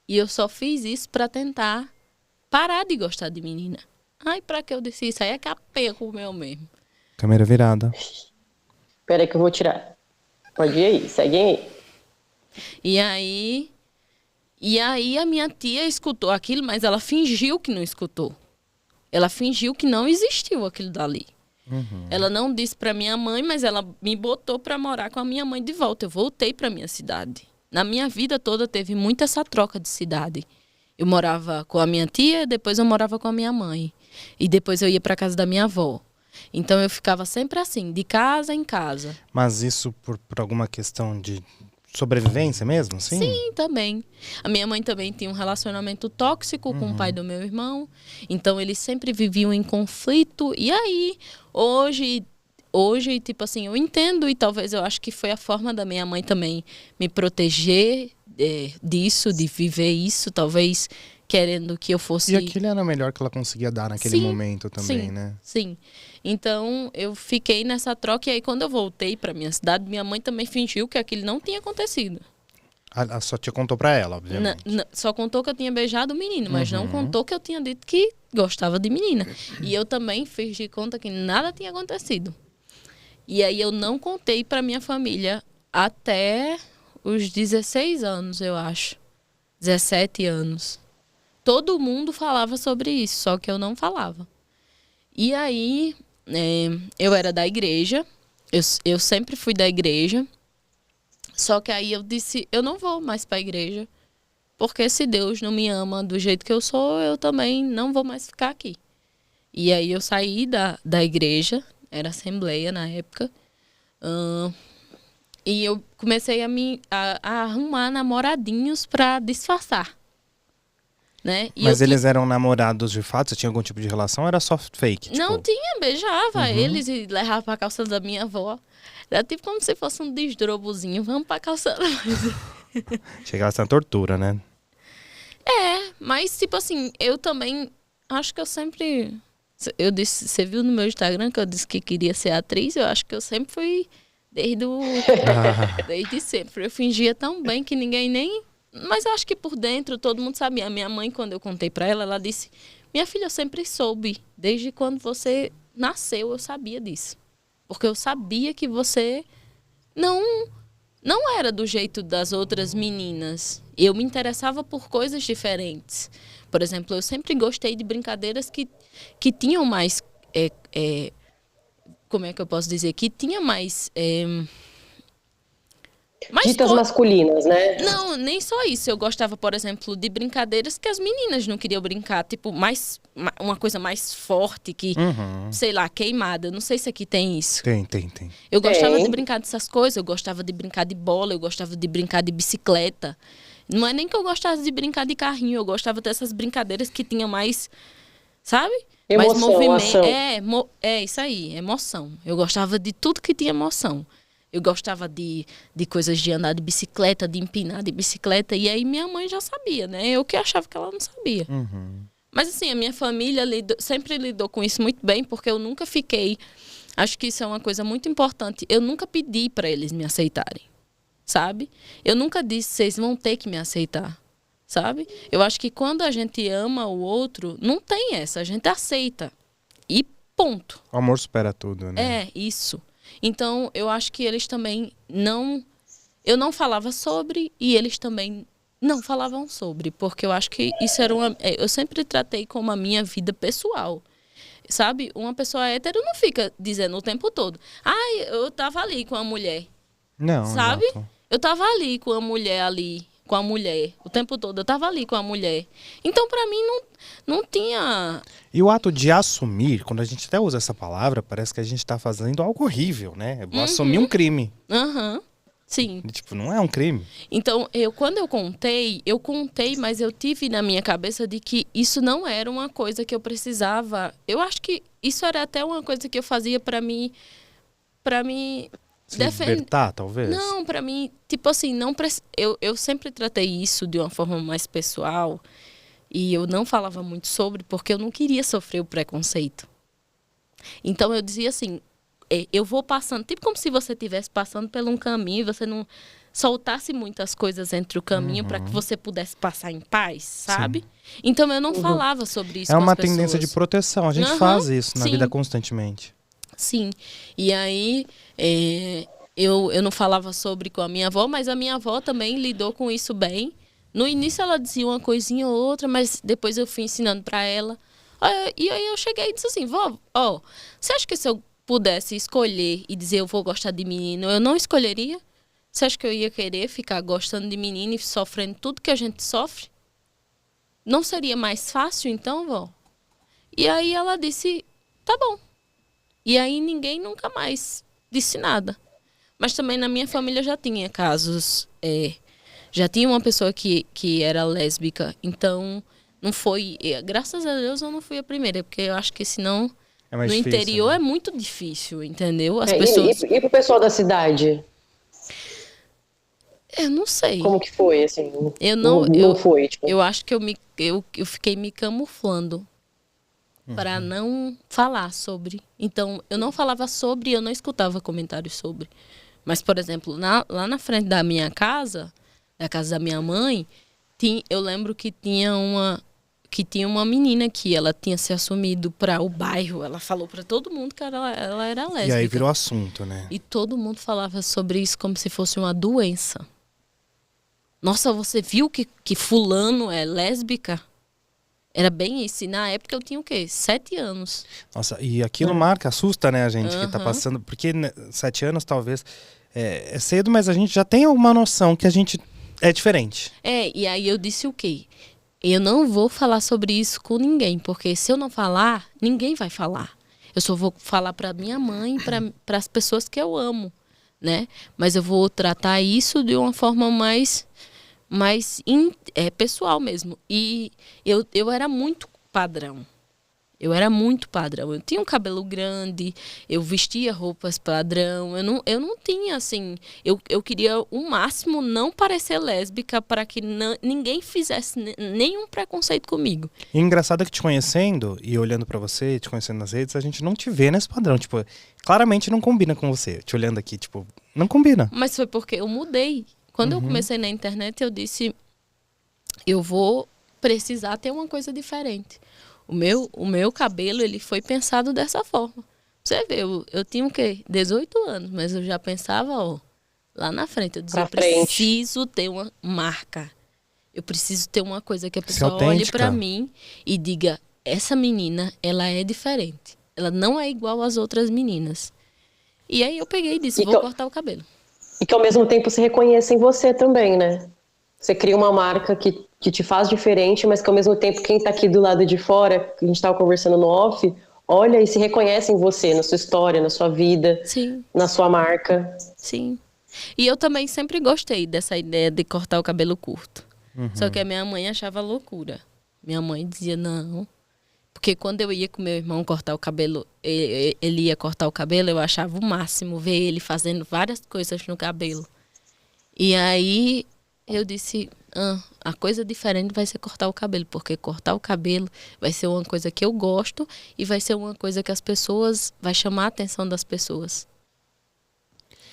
E eu só fiz isso pra tentar parar de gostar de menina. Ai, pra que eu disse isso? Aí é capeia com o meu mesmo. Câmera virada. Espera aí que eu vou tirar. Pode ir aí, segue aí. E aí a minha tia escutou aquilo, mas ela fingiu que não escutou. Ela fingiu que não existiu aquilo dali. Ela não disse pra minha mãe, mas ela me botou pra morar com a minha mãe de volta. Eu voltei pra minha cidade. Na minha vida toda teve muito essa troca de cidade. Eu morava com a minha tia, depois eu morava com a minha mãe. E depois eu ia pra casa da minha avó. Então eu ficava sempre assim, de casa em casa. Mas isso por alguma questão de sobrevivência mesmo, sim? Sim, também. A minha mãe também tinha um relacionamento tóxico com o pai do meu irmão. Então, eles sempre viviam em conflito. E aí, hoje, tipo assim, eu entendo e talvez eu acho que foi a forma da minha mãe também me proteger disso, de viver isso, talvez querendo que eu fosse... E aquilo era o melhor que ela conseguia dar naquele momento também, né? Sim. Então, eu fiquei nessa troca e aí quando eu voltei pra minha cidade, minha mãe também fingiu que aquilo não tinha acontecido. A sua tia contou pra ela, obviamente. Só contou que eu tinha beijado o menino, mas não contou que eu tinha dito que gostava de menina. E eu também fiz de conta que nada tinha acontecido. E aí eu não contei pra minha família até os 16 anos, eu acho. 17 anos. Todo mundo falava sobre isso, só que eu não falava. E aí, eu era da igreja, eu sempre fui da igreja, só que aí eu disse, eu não vou mais para a igreja, porque se Deus não me ama do jeito que eu sou, eu também não vou mais ficar aqui. E aí eu saí da igreja, era assembleia na época, e eu comecei a arrumar namoradinhos para disfarçar. Né? Mas eles eram namorados de fato? Você tinha algum tipo de relação ou era só fake? Tipo... Não tinha, beijava eles e levava pra calçada da minha avó. Era tipo como se fosse um desdrobozinho. Vamos pra calçada. Chegava a ser uma tortura, né? Mas tipo assim, eu também acho que eu sempre... Eu disse, você viu no meu Instagram que eu disse que queria ser atriz? Eu acho que eu sempre fui desde sempre. Eu fingia tão bem que ninguém nem... Mas eu acho que por dentro todo mundo sabia. A minha mãe, quando eu contei pra ela, ela disse... Minha filha, eu sempre soube. Desde quando você nasceu, eu sabia disso. Porque eu sabia que você não era do jeito das outras meninas. Eu me interessava por coisas diferentes. Por exemplo, eu sempre gostei de brincadeiras que tinham mais... como é que eu posso dizer? Que tinha mais... Ditas masculinas, né? Não, nem só isso. Eu gostava, por exemplo, de brincadeiras que as meninas não queriam brincar. Tipo, uma coisa mais forte que, sei lá, queimada. Eu não sei se aqui tem isso. Tem. Eu gostava de brincar dessas coisas. Eu gostava de brincar de bola. Eu gostava de brincar de bicicleta. Não é nem que eu gostasse de brincar de carrinho. Eu gostava dessas brincadeiras que tinham mais, sabe? Emoção, mais movimento. ação. É isso aí, emoção. Eu gostava de tudo que tinha emoção. Eu gostava de coisas de andar de bicicleta, de empinar de bicicleta. E aí minha mãe já sabia, né? Eu que achava que ela não sabia. Mas assim, a minha família sempre lidou com isso muito bem, porque eu nunca fiquei... Acho que isso é uma coisa muito importante. Eu nunca pedi para eles me aceitarem, sabe? Eu nunca disse, vocês vão ter que me aceitar, sabe? Eu acho que quando a gente ama o outro, não tem essa. A gente aceita. E ponto. O amor supera tudo, né? É, isso. Então, eu acho que eles também não... Eu não falava sobre e eles também não falavam sobre. Porque eu acho que isso era eu sempre tratei como a minha vida pessoal. Sabe? Uma pessoa hétero não fica dizendo o tempo todo. Eu tava ali com a mulher. Não, sabe? exato. Eu tava ali com a mulher ali. com a mulher. O tempo todo eu tava ali com a mulher. Então, pra mim, não tinha... E o ato de assumir, quando a gente até usa essa palavra, parece que a gente tá fazendo algo horrível, né? Eu vou assumir um crime. Aham, sim. E, tipo, não é um crime. Então, quando eu contei, mas eu tive na minha cabeça de que isso não era uma coisa que eu precisava. Eu acho que isso era até uma coisa que eu fazia pra mim Se libertar, talvez? Não, pra mim, tipo assim, eu sempre tratei isso de uma forma mais pessoal e eu não falava muito sobre porque eu não queria sofrer o preconceito. Então eu dizia assim, eu vou passando, tipo como se você estivesse passando por um caminho e você não soltasse muitas coisas entre o caminho para que você pudesse passar em paz, sabe? Sim. Então eu não falava sobre isso com as pessoas. É uma tendência de proteção, a gente faz isso na vida constantemente. Sim, e aí eu não falava sobre com a minha avó, mas a minha avó também lidou com isso bem. No início ela dizia uma coisinha ou outra, mas depois eu fui ensinando para ela. E aí eu cheguei e disse assim, vó, você acha que se eu pudesse escolher e dizer eu vou gostar de menino, eu não escolheria? Você acha que eu ia querer ficar gostando de menino e sofrendo tudo que a gente sofre? Não seria mais fácil então, vó? E aí ela disse, tá bom. E aí ninguém nunca mais disse nada. Mas também na minha família já tinha casos, já tinha uma pessoa que era lésbica, então não foi, graças a Deus eu não fui a primeira, porque eu acho que senão no difícil, interior né? É muito difícil, entendeu? As pessoas... E pro pessoal da cidade? Eu não sei. Como que foi, assim? Não foi, tipo... Eu acho que eu fiquei me camuflando para não falar sobre. Então, eu não falava sobre, eu não escutava comentários sobre. Mas, por exemplo, lá na frente da minha casa, da casa da minha mãe, eu lembro que tinha uma menina que ela tinha se assumido para o bairro. Ela falou para todo mundo que ela era lésbica. E aí virou assunto, né? E todo mundo falava sobre isso como se fosse uma doença. Nossa, você viu que fulano é lésbica? Era bem isso. E na época eu tinha o quê? 7 anos. Nossa, e aquilo marca, assusta, né, a gente que tá passando. Porque 7 anos talvez é cedo, mas a gente já tem alguma noção que a gente é diferente. E aí eu disse o quê? Eu não vou falar sobre isso com ninguém, porque se eu não falar, ninguém vai falar. Eu só vou falar para minha mãe, para as pessoas que eu amo, né? Mas eu vou tratar isso de uma forma mais pessoal mesmo. E eu era muito padrão. Eu tinha um cabelo grande, eu vestia roupas padrão. Eu não tinha, assim... Eu queria, o máximo, não parecer lésbica para que ninguém fizesse nenhum preconceito comigo. E engraçado é que te conhecendo e olhando pra você, te conhecendo nas redes, a gente não te vê nesse padrão. Tipo, claramente não combina com você. Te olhando aqui, tipo, não combina. Mas foi porque eu mudei. Quando eu comecei na internet, eu disse... Eu vou precisar ter uma coisa diferente. O meu cabelo, ele foi pensado dessa forma. Você vê, eu tinha o quê? 18 anos, mas eu já pensava, lá na frente. Eu dizia, eu preciso ter uma marca. Eu preciso ter uma coisa que a pessoa olhe pra mim e diga, essa menina, ela é diferente. Ela não é igual às outras meninas. E aí eu peguei e disse, vou cortar o cabelo. E que ao mesmo tempo se reconheça em você também, né? Você cria uma marca que te faz diferente, mas que ao mesmo tempo quem tá aqui do lado de fora, que a gente tava conversando no off, olha e se reconhece em você, na sua história, na sua vida, Sim. Na sua marca. Sim. E eu também sempre gostei dessa ideia de cortar o cabelo curto. Só que a minha mãe achava loucura. Minha mãe dizia, não. Porque quando eu ia com meu irmão cortar o cabelo, ele ia cortar o cabelo, eu achava o máximo ver ele fazendo várias coisas no cabelo. E aí eu disse, a coisa diferente vai ser cortar o cabelo, porque cortar o cabelo vai ser uma coisa que eu gosto e vai ser uma coisa que vai chamar a atenção das pessoas.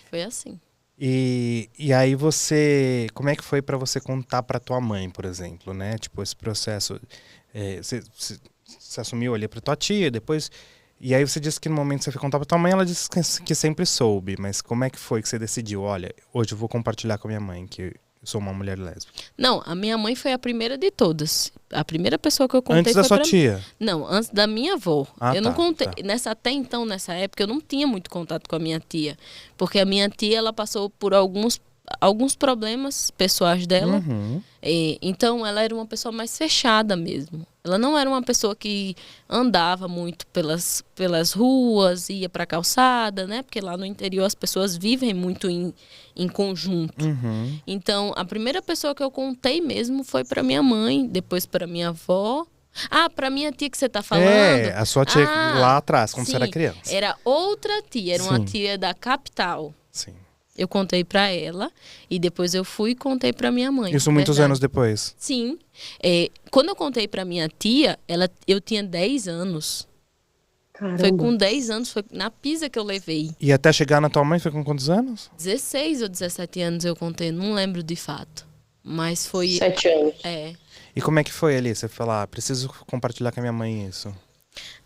Foi assim. E aí como é que foi pra você contar pra tua mãe, por exemplo, né? Tipo, esse processo, você assumiu ali pra tua tia, depois... E aí você disse que no momento que você foi contar pra tua mãe, ela disse que sempre soube, mas como é que foi que você decidiu? Olha, hoje eu vou compartilhar com a minha mãe que eu sou uma mulher lésbica. Não, a minha mãe foi a primeira de todas. A primeira pessoa que eu contei antes da sua tia? Não, antes da minha avó. Eu não contei. Tá. Até então, nessa época, eu não tinha muito contato com a minha tia. Porque a minha tia, ela passou por alguns alguns problemas pessoais dela. Uhum. Então, ela era uma pessoa mais fechada mesmo. Ela não era uma pessoa que andava muito pelas ruas, ia para a calçada, né? Porque lá no interior as pessoas vivem muito em conjunto. Uhum. Então, a primeira pessoa que eu contei mesmo foi para minha mãe, depois para minha avó. Ah, para minha tia que você tá falando. A sua tia lá atrás, quando você era criança. Era outra tia, era uma Sim. tia da capital. Sim. Eu contei para ela e depois eu fui e contei para minha mãe. Isso muitos anos depois. Sim. Quando eu contei para minha tia, eu tinha 10 anos. Caramba. Foi com 10 anos, foi na Pisa que eu levei. E até chegar na tua mãe foi com quantos anos? 16 ou 17 anos eu contei, não lembro de fato. Mas foi... 7 anos. E como é que foi ali? Você falar, preciso compartilhar com a minha mãe isso.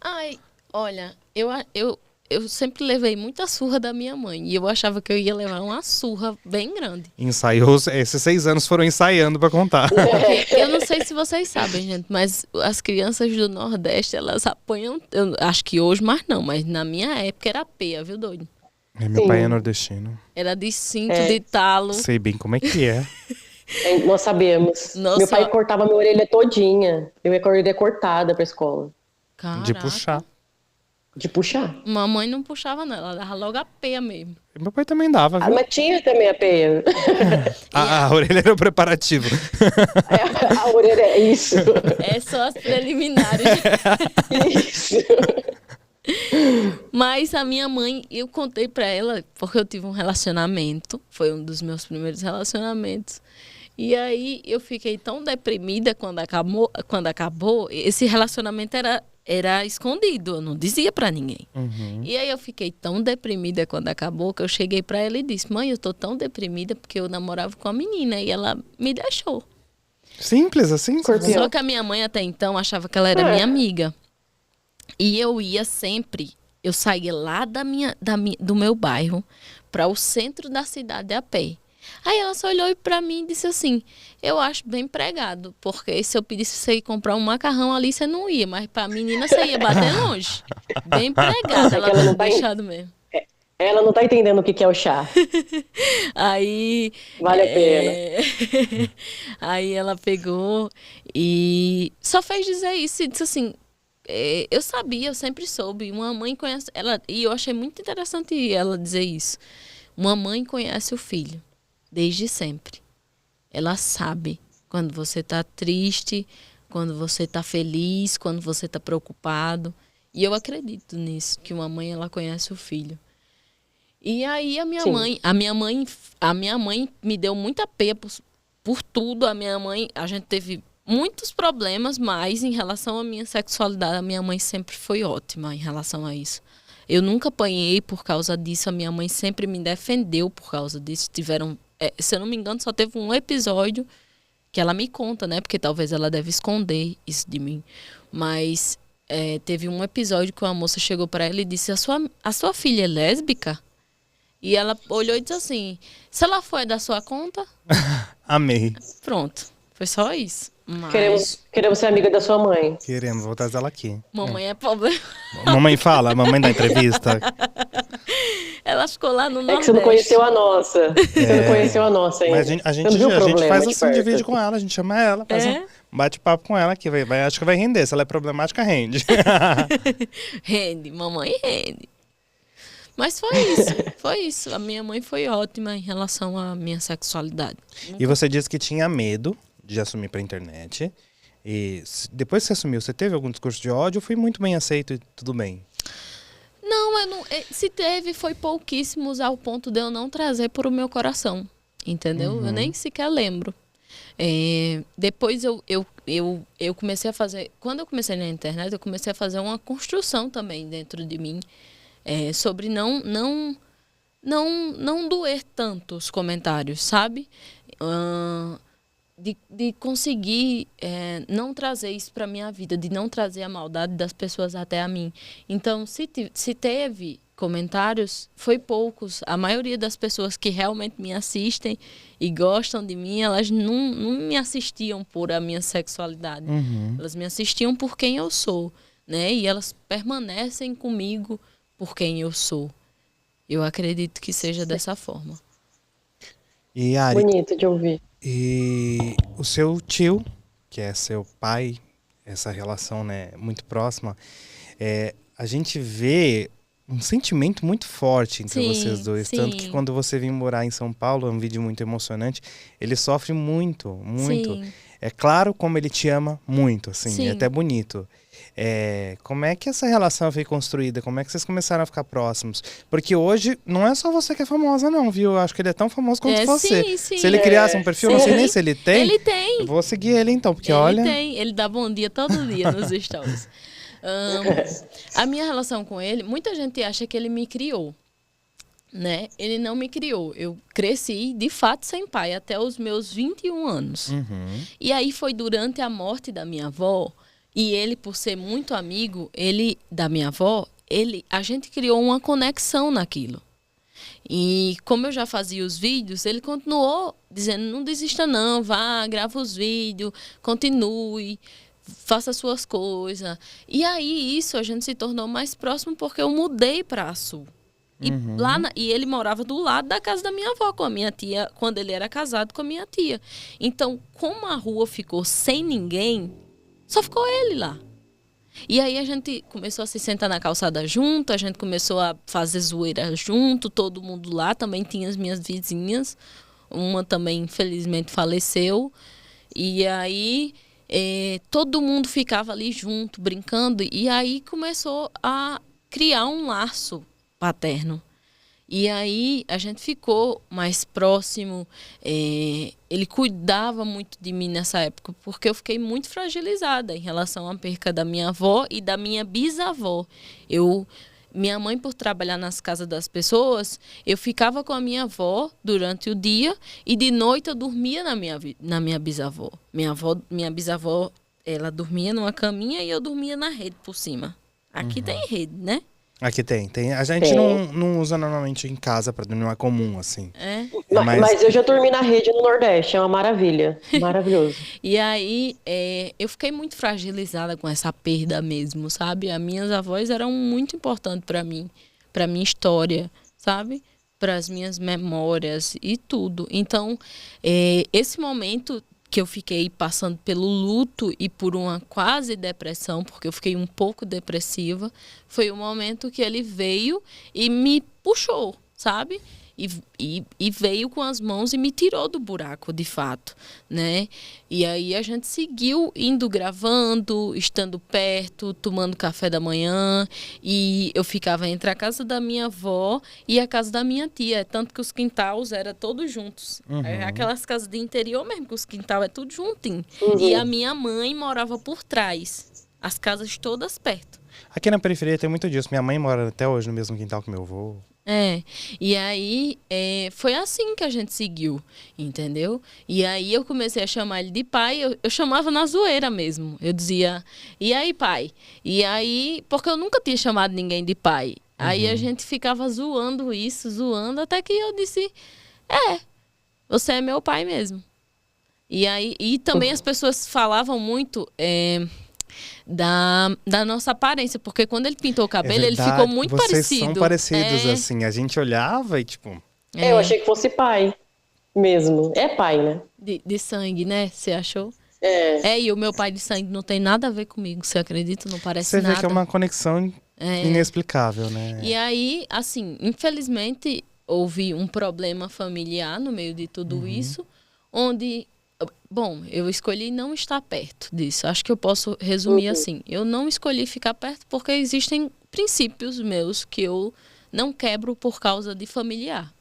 Ai, olha, eu sempre levei muita surra da minha mãe. E eu achava que eu ia levar uma surra bem grande. Ensaiou, esses 6 anos foram ensaiando pra contar. Porque eu não sei se vocês sabem, gente, mas as crianças do Nordeste, elas apanham... Eu acho que hoje mais não, mas na minha época era peia, viu, doido? Meu pai é nordestino. Era de cinto, de talo. Sei bem como é que é. Nós sabemos. Nossa. Meu pai cortava minha orelha todinha. Eu ia com a orelha cortada pra escola. Caraca. De puxar. De puxar. Mamãe não puxava, não. Ela dava logo a peia mesmo. Meu pai também dava, viu? Mas tinha também a peia. A orelha era o preparativo. A orelha é isso. É só as preliminares. Isso. Mas a minha mãe, eu contei pra ela, porque eu tive um relacionamento. Foi um dos meus primeiros relacionamentos. E aí eu fiquei tão deprimida quando acabou. Esse relacionamento era escondido, eu não dizia pra ninguém. Uhum. E aí eu fiquei tão deprimida quando acabou que eu cheguei pra ela e disse: mãe, eu tô tão deprimida porque eu namorava com a menina e ela me deixou. Simples assim? Só que a minha mãe até então achava que ela era minha amiga. E eu ia sempre, eu saía lá do meu bairro para o centro da cidade a pé. Aí ela só olhou pra mim e disse assim: eu acho bem pregado, porque se eu pedisse pra você ir comprar um macarrão ali, você não ia, mas pra menina você ia bater longe. Bem pregado, ela ela não não tá deixado mesmo. Ela não tá entendendo o que é o chá. Aí... Vale a pena. Aí ela pegou e só fez dizer isso e disse assim... eu sabia, eu sempre soube. Uma mãe conhece... E eu achei muito interessante ela dizer isso. Uma mãe conhece o filho. Desde sempre. Ela sabe quando você tá triste, quando você tá feliz, quando você tá preocupado. E eu acredito nisso, que uma mãe ela conhece o filho. E aí a minha mãe me deu muita peia por tudo. A gente teve muitos problemas, mas em relação à minha sexualidade, a minha mãe sempre foi ótima em relação a isso. Eu nunca apanhei por causa disso, a minha mãe sempre me defendeu por causa disso. Se eu não me engano, só teve um episódio que ela me conta, né? Porque talvez ela deve esconder isso de mim. Mas teve um episódio que uma moça chegou para ela e disse: a sua filha é lésbica? E ela olhou e disse assim: se ela for da sua conta... Amei. Pronto, foi só isso. Mas... Queremos ser amiga da sua mãe. Queremos, vou trazer ela aqui. Mamãe é problema. Mamãe fala, mamãe dá entrevista. Ela ficou lá no É que Nordeste. você não conheceu a nossa. Você não conheceu a nossa ainda. Mas a Você não viu o gente problema faz de assim de perto. vídeo com ela, a gente chama ela, faz um bate-papo com ela aqui. Acho que vai render. Se ela é problemática, rende. Rende, mamãe rende. Mas foi isso. A minha mãe foi ótima em relação à minha sexualidade. E você disse que tinha medo de assumir pra internet. E depois que você assumiu, você teve algum discurso de ódio ou foi muito bem aceito e tudo bem? Não, se teve, foi pouquíssimos ao ponto de eu não trazer por o meu coração. Entendeu? Eu nem sequer lembro. Depois eu comecei a fazer... Quando eu comecei na internet, eu comecei a fazer uma construção também dentro de mim. Sobre não doer tanto os comentários, sabe? De conseguir não trazer isso para minha vida, de não trazer a maldade das pessoas até a mim. Então, se teve comentários, foi poucos. A maioria das pessoas que realmente me assistem e gostam de mim, elas não me assistiam por a minha sexualidade. Elas me assistiam por quem eu sou, né? E elas permanecem comigo por quem eu sou. Eu acredito que seja dessa forma. E Ari, Bonito de ouvir. e o seu tio, que é seu pai, essa relação, né, muito próxima, a gente vê um sentimento muito forte entre Sim, vocês dois. Tanto que sim. quando você vem morar em São Paulo, é um vídeo muito emocionante, ele sofre muito, muito. Sim. É claro como ele te ama muito, assim, Sim. é até bonito. Como é que essa relação foi construída? Como é que vocês começaram a ficar próximos? Porque hoje não é só você que é famosa, não, viu? Eu acho que ele é tão famoso quanto você. Sim, sim. Se ele criasse um perfil, não sei nem se ele tem. Ele tem. Eu vou seguir ele então, porque Ele olha. tem. Ele dá bom dia todo dia nos stories. A minha relação com ele, muita gente acha que ele me criou, né? Ele não me criou. Eu cresci, de fato, sem pai, até os meus 21 anos. Uhum. E aí foi durante a morte da minha avó, e ele, por ser muito amigo, da minha avó, a gente criou uma conexão naquilo. E como eu já fazia os vídeos, ele continuou dizendo, não desista não, vá, grava os vídeos, continue, faça suas coisas. E aí isso a gente se tornou mais próximo porque eu mudei para Açu. E, e ele morava do lado da casa da minha avó, com a minha tia, quando ele era casado com a minha tia. Então, como a rua ficou sem ninguém, só ficou ele lá. E aí a gente começou a se sentar na calçada junto, a gente começou a fazer zoeira junto, todo mundo lá. Também tinha as minhas vizinhas, uma também infelizmente faleceu. E aí todo mundo ficava ali junto, brincando. E aí começou a criar um laço paterno. E aí a gente ficou mais próximo. Ele cuidava muito de mim nessa época, porque eu fiquei muito fragilizada em relação à perca da minha avó e da minha bisavó. Minha mãe, por trabalhar nas casas das pessoas, eu ficava com a minha avó durante o dia e de noite eu dormia na minha bisavó. Minha bisavó, ela dormia numa caminha e eu dormia na rede por cima. Aqui tem rede, né? Aqui tem. A gente não usa normalmente em casa pra dormir, não é comum, assim. Mas eu já dormi na rede no Nordeste, é uma maravilha. Maravilhoso. E aí, eu fiquei muito fragilizada com essa perda mesmo, sabe? As minhas avós eram muito importantes pra mim, pra minha história, sabe? Para as minhas memórias e tudo. Então, esse momento que eu fiquei passando pelo luto e por uma quase depressão, porque eu fiquei um pouco depressiva, foi o momento que ele veio e me puxou, sabe? E veio com as mãos e me tirou do buraco, de fato, né? E aí a gente seguiu indo gravando, estando perto, tomando café da manhã. E eu ficava entre a casa da minha avó e a casa da minha tia. Tanto que os quintais eram todos juntos. Aquelas casas de interior mesmo, que os quintais é tudo juntinho. E a minha mãe morava por trás. As casas todas perto. Aqui na periferia tem muito disso. Minha mãe mora até hoje no mesmo quintal que meu avô. E aí foi assim que a gente seguiu, entendeu? E aí eu comecei a chamar ele de pai, eu chamava na zoeira mesmo. Eu dizia, e aí, pai? E aí, porque eu nunca tinha chamado ninguém de pai. Aí a gente ficava zoando isso, até que eu disse, você é meu pai mesmo. E aí, e também as pessoas falavam muito... Da nossa aparência, porque quando ele pintou o cabelo, ele ficou muito Vocês parecido. São parecidos, assim. A gente olhava e, tipo... Eu achei que fosse pai mesmo. É pai, né? De sangue, né? Você achou? É. E o meu pai de sangue não tem nada a ver comigo, você acredita? Não parece Você nada. vê que é uma conexão inexplicável, né? E aí, assim, infelizmente, houve um problema familiar no meio de tudo isso, onde... Bom, eu escolhi não estar perto disso. Acho que eu posso resumir assim. Eu não escolhi ficar perto porque existem princípios meus que eu não quebro por causa de familiar.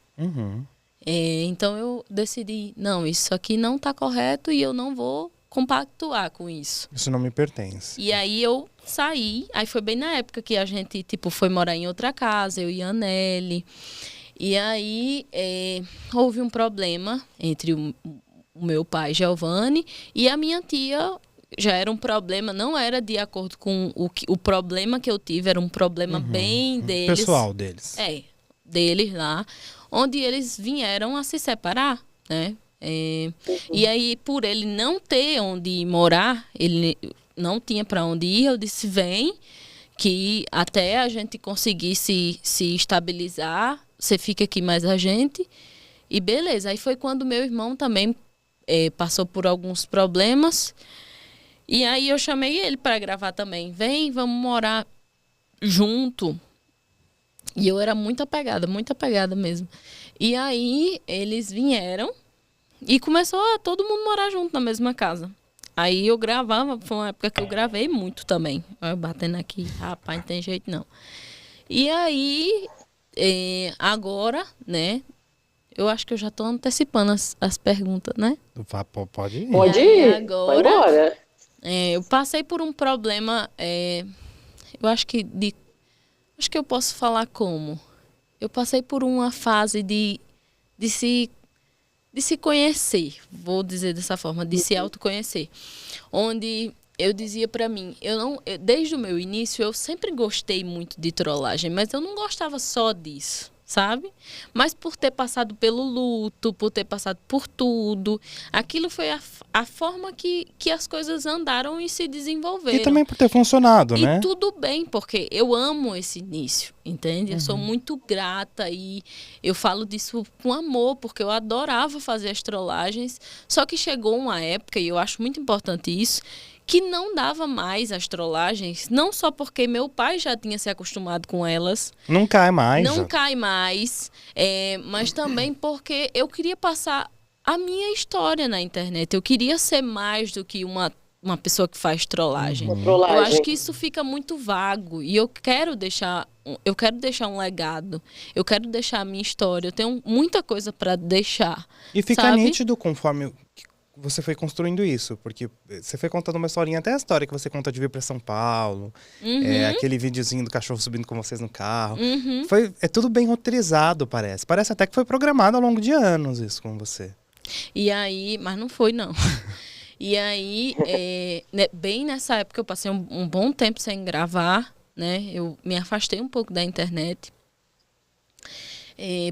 Então eu decidi, não, isso aqui não está correto e eu não vou compactuar com isso. Isso não me pertence. E aí eu saí, aí foi bem na época que a gente foi morar em outra casa, eu e a Nelly. E aí houve um problema entre o meu pai, Giovanni, e a minha tia. Já era um problema, não era de acordo com o problema que eu tive, era um problema bem deles. Pessoal deles. Deles lá, onde eles vieram a se separar, né? E aí, por ele não ter onde morar, ele não tinha para onde ir, eu disse, vem, que até a gente conseguir se estabilizar, você fica aqui mais a gente. E beleza, aí foi quando meu irmão também passou por alguns problemas. E aí eu chamei ele para gravar também. Vem, vamos morar junto. E eu era muito apegada mesmo. E aí eles vieram e começou a todo mundo morar junto na mesma casa. Aí eu gravava, foi uma época que eu gravei muito também. Eu batendo aqui, rapaz, não tem jeito não. E aí, agora, né? Eu acho que eu já tô antecipando as perguntas, né? Pode ir. Pode E aí, ir, agora, vai embora. eu passei por um problema, eu acho que acho que eu posso falar como. Eu passei por uma fase de se conhecer, vou dizer dessa forma, de se autoconhecer, onde eu dizia pra mim, desde o meu início eu sempre gostei muito de trollagem, mas eu não gostava só disso, sabe? Mas por ter passado pelo luto, por ter passado por tudo, aquilo foi a forma que as coisas andaram e se desenvolveram. E também por ter funcionado, né? E tudo bem, porque eu amo esse início, entende? Eu sou muito grata e eu falo disso com amor, porque eu adorava fazer as trollagens. Só que chegou uma época, e eu acho muito importante isso, que não dava mais as trollagens, não só porque meu pai já tinha se acostumado com elas. Não cai mais. Não cai mais, mas também porque eu queria passar a minha história na internet. Eu queria ser mais do que uma pessoa que faz trollagem. Eu acho que isso fica muito vago e eu quero deixar um legado. Eu quero deixar a minha história. Eu tenho muita coisa para deixar. E fica sabe? nítido conforme você foi construindo isso, porque você foi contando uma historinha, até a história que você conta de vir para São Paulo, aquele videozinho do cachorro subindo com vocês no carro. É tudo bem roteirizado, parece. Parece até que foi programado ao longo de anos isso com você. E aí, mas não foi, não. E aí, bem nessa época, eu passei um bom tempo sem gravar, né? Eu me afastei um pouco da internet,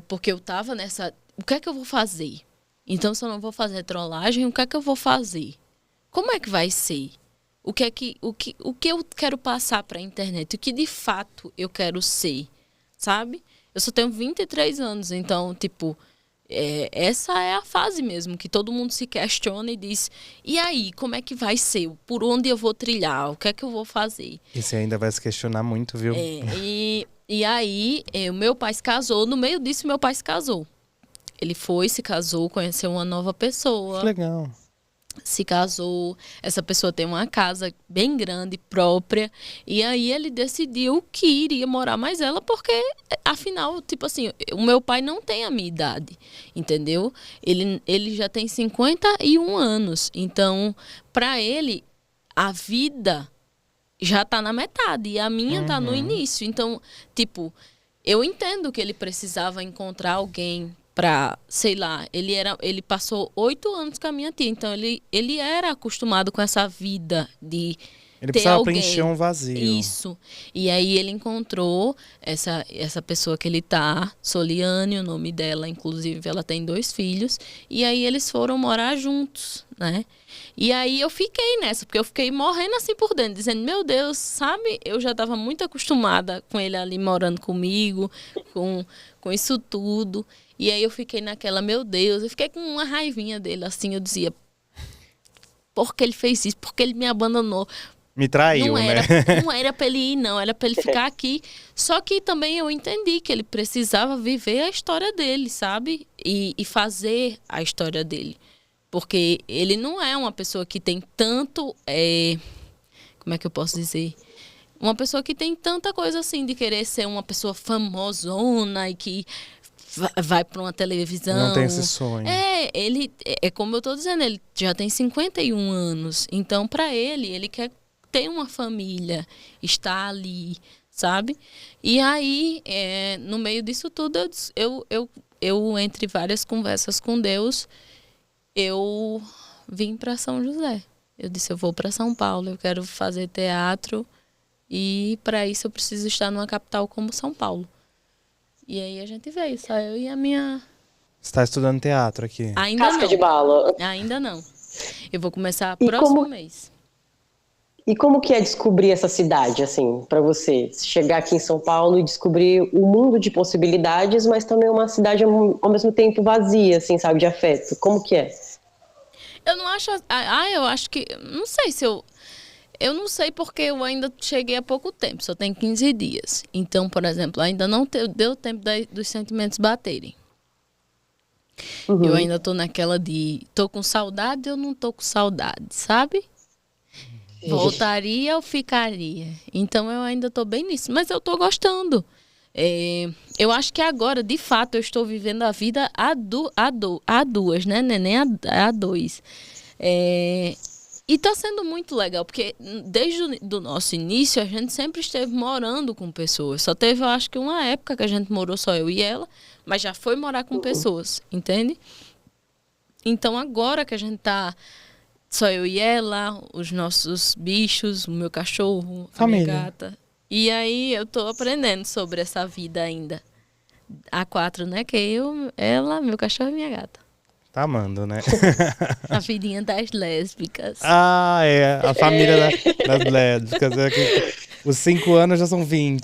porque eu tava nessa... O que é que eu vou fazer? Então, se eu não vou fazer trollagem, o que é que eu vou fazer? Como é que vai ser? O que eu quero passar para a internet? O que de fato eu quero ser? Sabe? Eu só tenho 23 anos, então, tipo... essa é a fase mesmo, que todo mundo se questiona e diz, e aí, como é que vai ser? Por onde eu vou trilhar? O que é que eu vou fazer? E você ainda vai se questionar muito, viu? E aí, o meu pai se casou, no meio disso, meu pai se casou. Ele se casou, conheceu uma nova pessoa. Que legal. Se casou, essa pessoa tem uma casa bem grande, própria, e aí ele decidiu que iria morar mais ela, porque, afinal, tipo assim, o meu pai não tem a minha idade, entendeu? Ele já tem 51 anos, então, para ele, a vida já tá na metade, e a minha tá no início, então, tipo, eu entendo que ele precisava encontrar alguém pra, sei lá, ele passou 8 anos com a minha tia, então ele era acostumado com essa vida de Ele ter precisava alguém. preencher um vazio. Isso. E aí ele encontrou essa pessoa que ele tá, Soliane, o nome dela, inclusive ela tem 2 filhos, e aí eles foram morar juntos, né? E aí eu fiquei nessa, porque eu fiquei morrendo assim por dentro, dizendo, meu Deus, sabe? Eu já estava muito acostumada com ele ali morando comigo, com isso tudo. E aí eu fiquei naquela, meu Deus, eu fiquei com uma raivinha dele, assim, eu dizia, por que ele fez isso? Por que ele me abandonou? Me traiu, né? Não era pra ele ir, não, era pra ele ficar aqui. Só que também eu entendi que ele precisava viver a história dele, sabe? E fazer a história dele. Porque ele não é uma pessoa que tem tanto... como é que eu posso dizer? Uma pessoa que tem tanta coisa assim, de querer ser uma pessoa famosona e que vai para uma televisão. Não tem esse sonho. Ele, como eu tô dizendo, ele já tem 51 anos. Então, para ele quer ter uma família, estar ali, sabe? E aí, no meio disso tudo, eu entre várias conversas com Deus, eu vim para São José. Eu disse, eu vou para São Paulo, eu quero fazer teatro e para isso eu preciso estar numa capital como São Paulo. E aí a gente veio, só eu e a minha... Você está estudando teatro aqui? Ainda Casca não. de bala. Ainda não. Eu vou começar E próximo mês. E como que é descobrir essa cidade, assim, para você? Chegar aqui em São Paulo e descobrir um mundo de possibilidades, mas também uma cidade ao mesmo tempo vazia, assim, sabe, de afeto. Como que é? Eu não acho. Eu acho que. Não sei se eu. Eu não sei porque eu ainda cheguei há pouco tempo, só tem 15 dias. Então, por exemplo, ainda não deu tempo dos sentimentos baterem. Eu ainda tô naquela de tô com saudade ou não tô com saudade, sabe? Voltaria ou ficaria? Então eu ainda tô bem nisso, mas eu tô gostando. Eu acho que agora, de fato, eu estou vivendo a vida a duas, né? Nem a dois. E tá sendo muito legal, porque desde o nosso início, a gente sempre esteve morando com pessoas. Só teve, eu acho que uma época que a gente morou só eu e ela, mas já foi morar com pessoas, entende? Então agora que a gente tá só eu e ela, os nossos bichos, o meu cachorro, a minha gata. E aí eu tô aprendendo sobre essa vida ainda. A quatro, né? Que eu, ela, meu cachorro e minha gata. Tá amando, né? A vidinha das lésbicas. Ah, é. A família das lésbicas. Os 5 anos já são 20.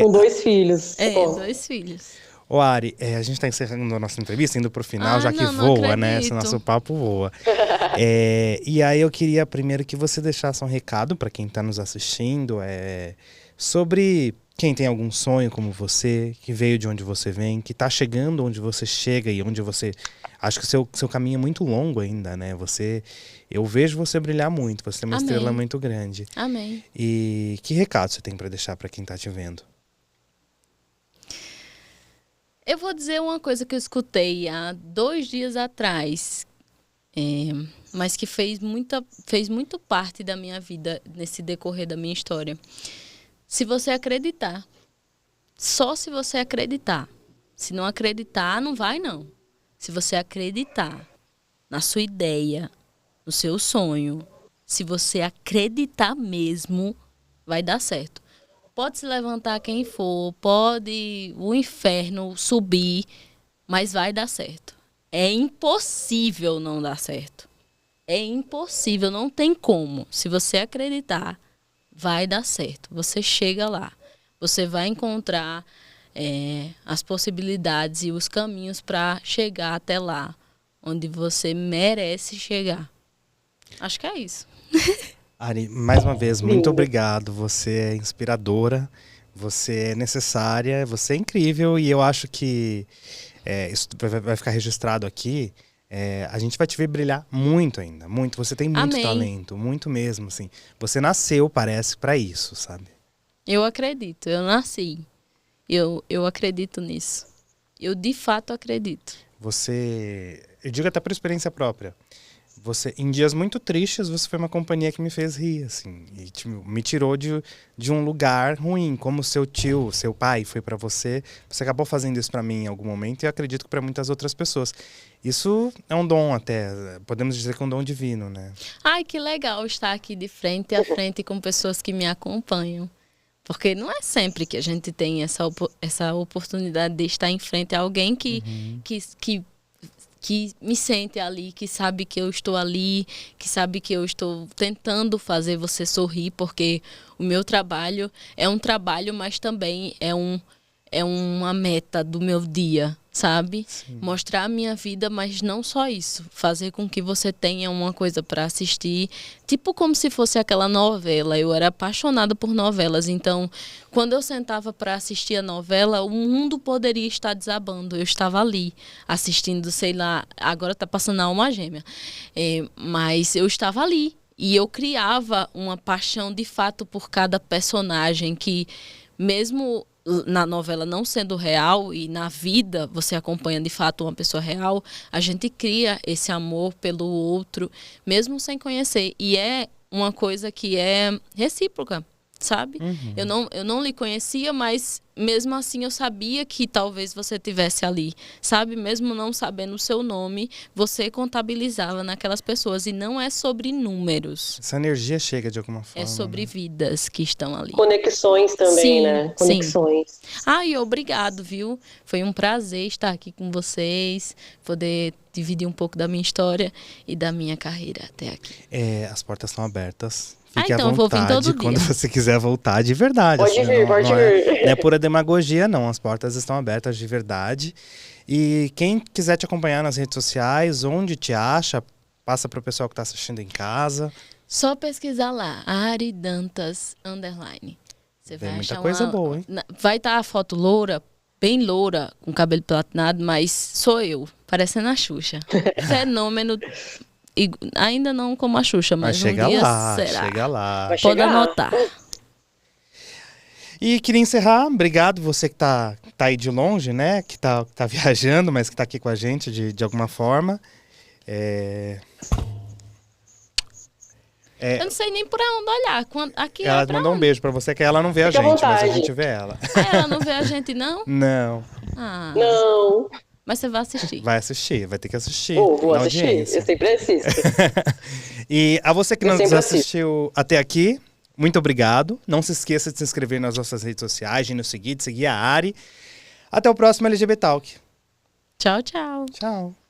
Com 2 filhos. 2 filhos. Ô Ari, a gente tá encerrando a nossa entrevista, indo pro final, já que não voa, né? acredito. Esse nosso papo voa. E aí eu queria primeiro que você deixasse um recado para quem tá nos assistindo, sobre quem tem algum sonho como você, que veio de onde você vem, que tá chegando onde você chega e onde você... Acho que o seu caminho é muito longo ainda, né? Eu vejo você brilhar muito, você é uma estrela muito grande. Amém. E que recado você tem para deixar para quem tá te vendo? Eu vou dizer uma coisa que eu escutei há 2 dias atrás, mas que fez muito parte da minha vida nesse decorrer da minha história. Se você acreditar, só se você acreditar. Se não acreditar, não vai não. Se você acreditar na sua ideia, no seu sonho, se você acreditar mesmo, vai dar certo. Pode se levantar quem for, pode o inferno subir, mas vai dar certo. É impossível não dar certo. É impossível, não tem como. Se você acreditar, vai dar certo. Você chega lá. Você vai encontrar as possibilidades e os caminhos para chegar até lá, onde você merece chegar. Acho que é isso. Ari, mais uma vez, muito obrigado. Você é inspiradora, você é necessária, você é incrível e eu acho que isso vai ficar registrado aqui. A gente vai te ver brilhar muito ainda, muito. Você tem muito talento, muito mesmo, assim. Você nasceu, parece, para isso, sabe? Eu acredito, eu nasci. Eu acredito nisso. Eu, de fato, acredito. Eu digo até por experiência própria. Em dias muito tristes, você foi uma companhia que me fez rir, assim. E me tirou de um lugar ruim, como seu pai foi para você. Você acabou fazendo isso para mim em algum momento e eu acredito que para muitas outras pessoas. Isso é um dom até, podemos dizer que é um dom divino, né? Ai, que legal estar aqui de frente a frente com pessoas que me acompanham. Porque não é sempre que a gente tem essa oportunidade de estar em frente a alguém que me sente ali, que sabe que eu estou ali, que sabe que eu estou tentando fazer você sorrir, porque o meu trabalho é um trabalho, mas também é uma meta do meu dia, sabe? Sim. Mostrar a minha vida, mas não só isso. Fazer com que você tenha uma coisa para assistir, tipo como se fosse aquela novela. Eu era apaixonada por novelas, então quando eu sentava para assistir a novela, o mundo poderia estar desabando. Eu estava ali assistindo, sei lá, agora tá passando a Alma Gêmea, mas eu estava ali e eu criava uma paixão de fato por cada personagem que, mesmo na novela não sendo real e na vida você acompanha de fato uma pessoa real, a gente cria esse amor pelo outro, mesmo sem conhecer. E é uma coisa que é recíproca, sabe? Uhum. Eu não lhe conhecia, mas mesmo assim eu sabia que talvez você tivesse ali, sabe? Mesmo não sabendo o seu nome, você contabilizava naquelas pessoas. E não é sobre números. Essa energia chega de alguma forma. É sobre vidas que estão ali. Conexões também, Sim, né? Conexões. E obrigado, viu? Foi um prazer estar aqui com vocês, poder dividir um pouco da minha história e da minha carreira até aqui. As portas estão abertas. Fique então à eu vou vir vontade todo quando dia. você quiser voltar de verdade. Pode assim, vir, pode vir. Não é pura demagogia, não. As portas estão abertas de verdade. E quem quiser te acompanhar nas redes sociais, onde te acha, passa para o pessoal que está assistindo em casa. Só pesquisar lá, Ari Dantas _. Você vai muita achar coisa boa, hein? Vai estar a foto loura, bem loura, com cabelo platinado, mas sou eu, parecendo a Xuxa. Fenômeno. Ainda não como a Xuxa, mas chega um dia lá, será. chega lá. Vai Pode chegar. anotar. E queria encerrar, obrigado você que tá aí de longe, né? Que tá viajando, mas que tá aqui com a gente de alguma forma. Eu não sei nem por onde olhar. Aqui Ela é pra mandou um onde? beijo pra você, que ela não vê a Fica à gente, mas a vontade. gente vê ela. Ela não vê a gente, não? Não, Ah, Não, mas você vai assistir. vai assistir, vai ter que assistir. vou na assistir. audiência. Eu sempre assisto. E a você que Eu nos sempre assisto. assistiu até aqui, muito obrigado. Não se esqueça de se inscrever nas nossas redes sociais, de nos seguir, de seguir a Ari. Até o próximo LGBT Talk. Tchau, tchau. Tchau.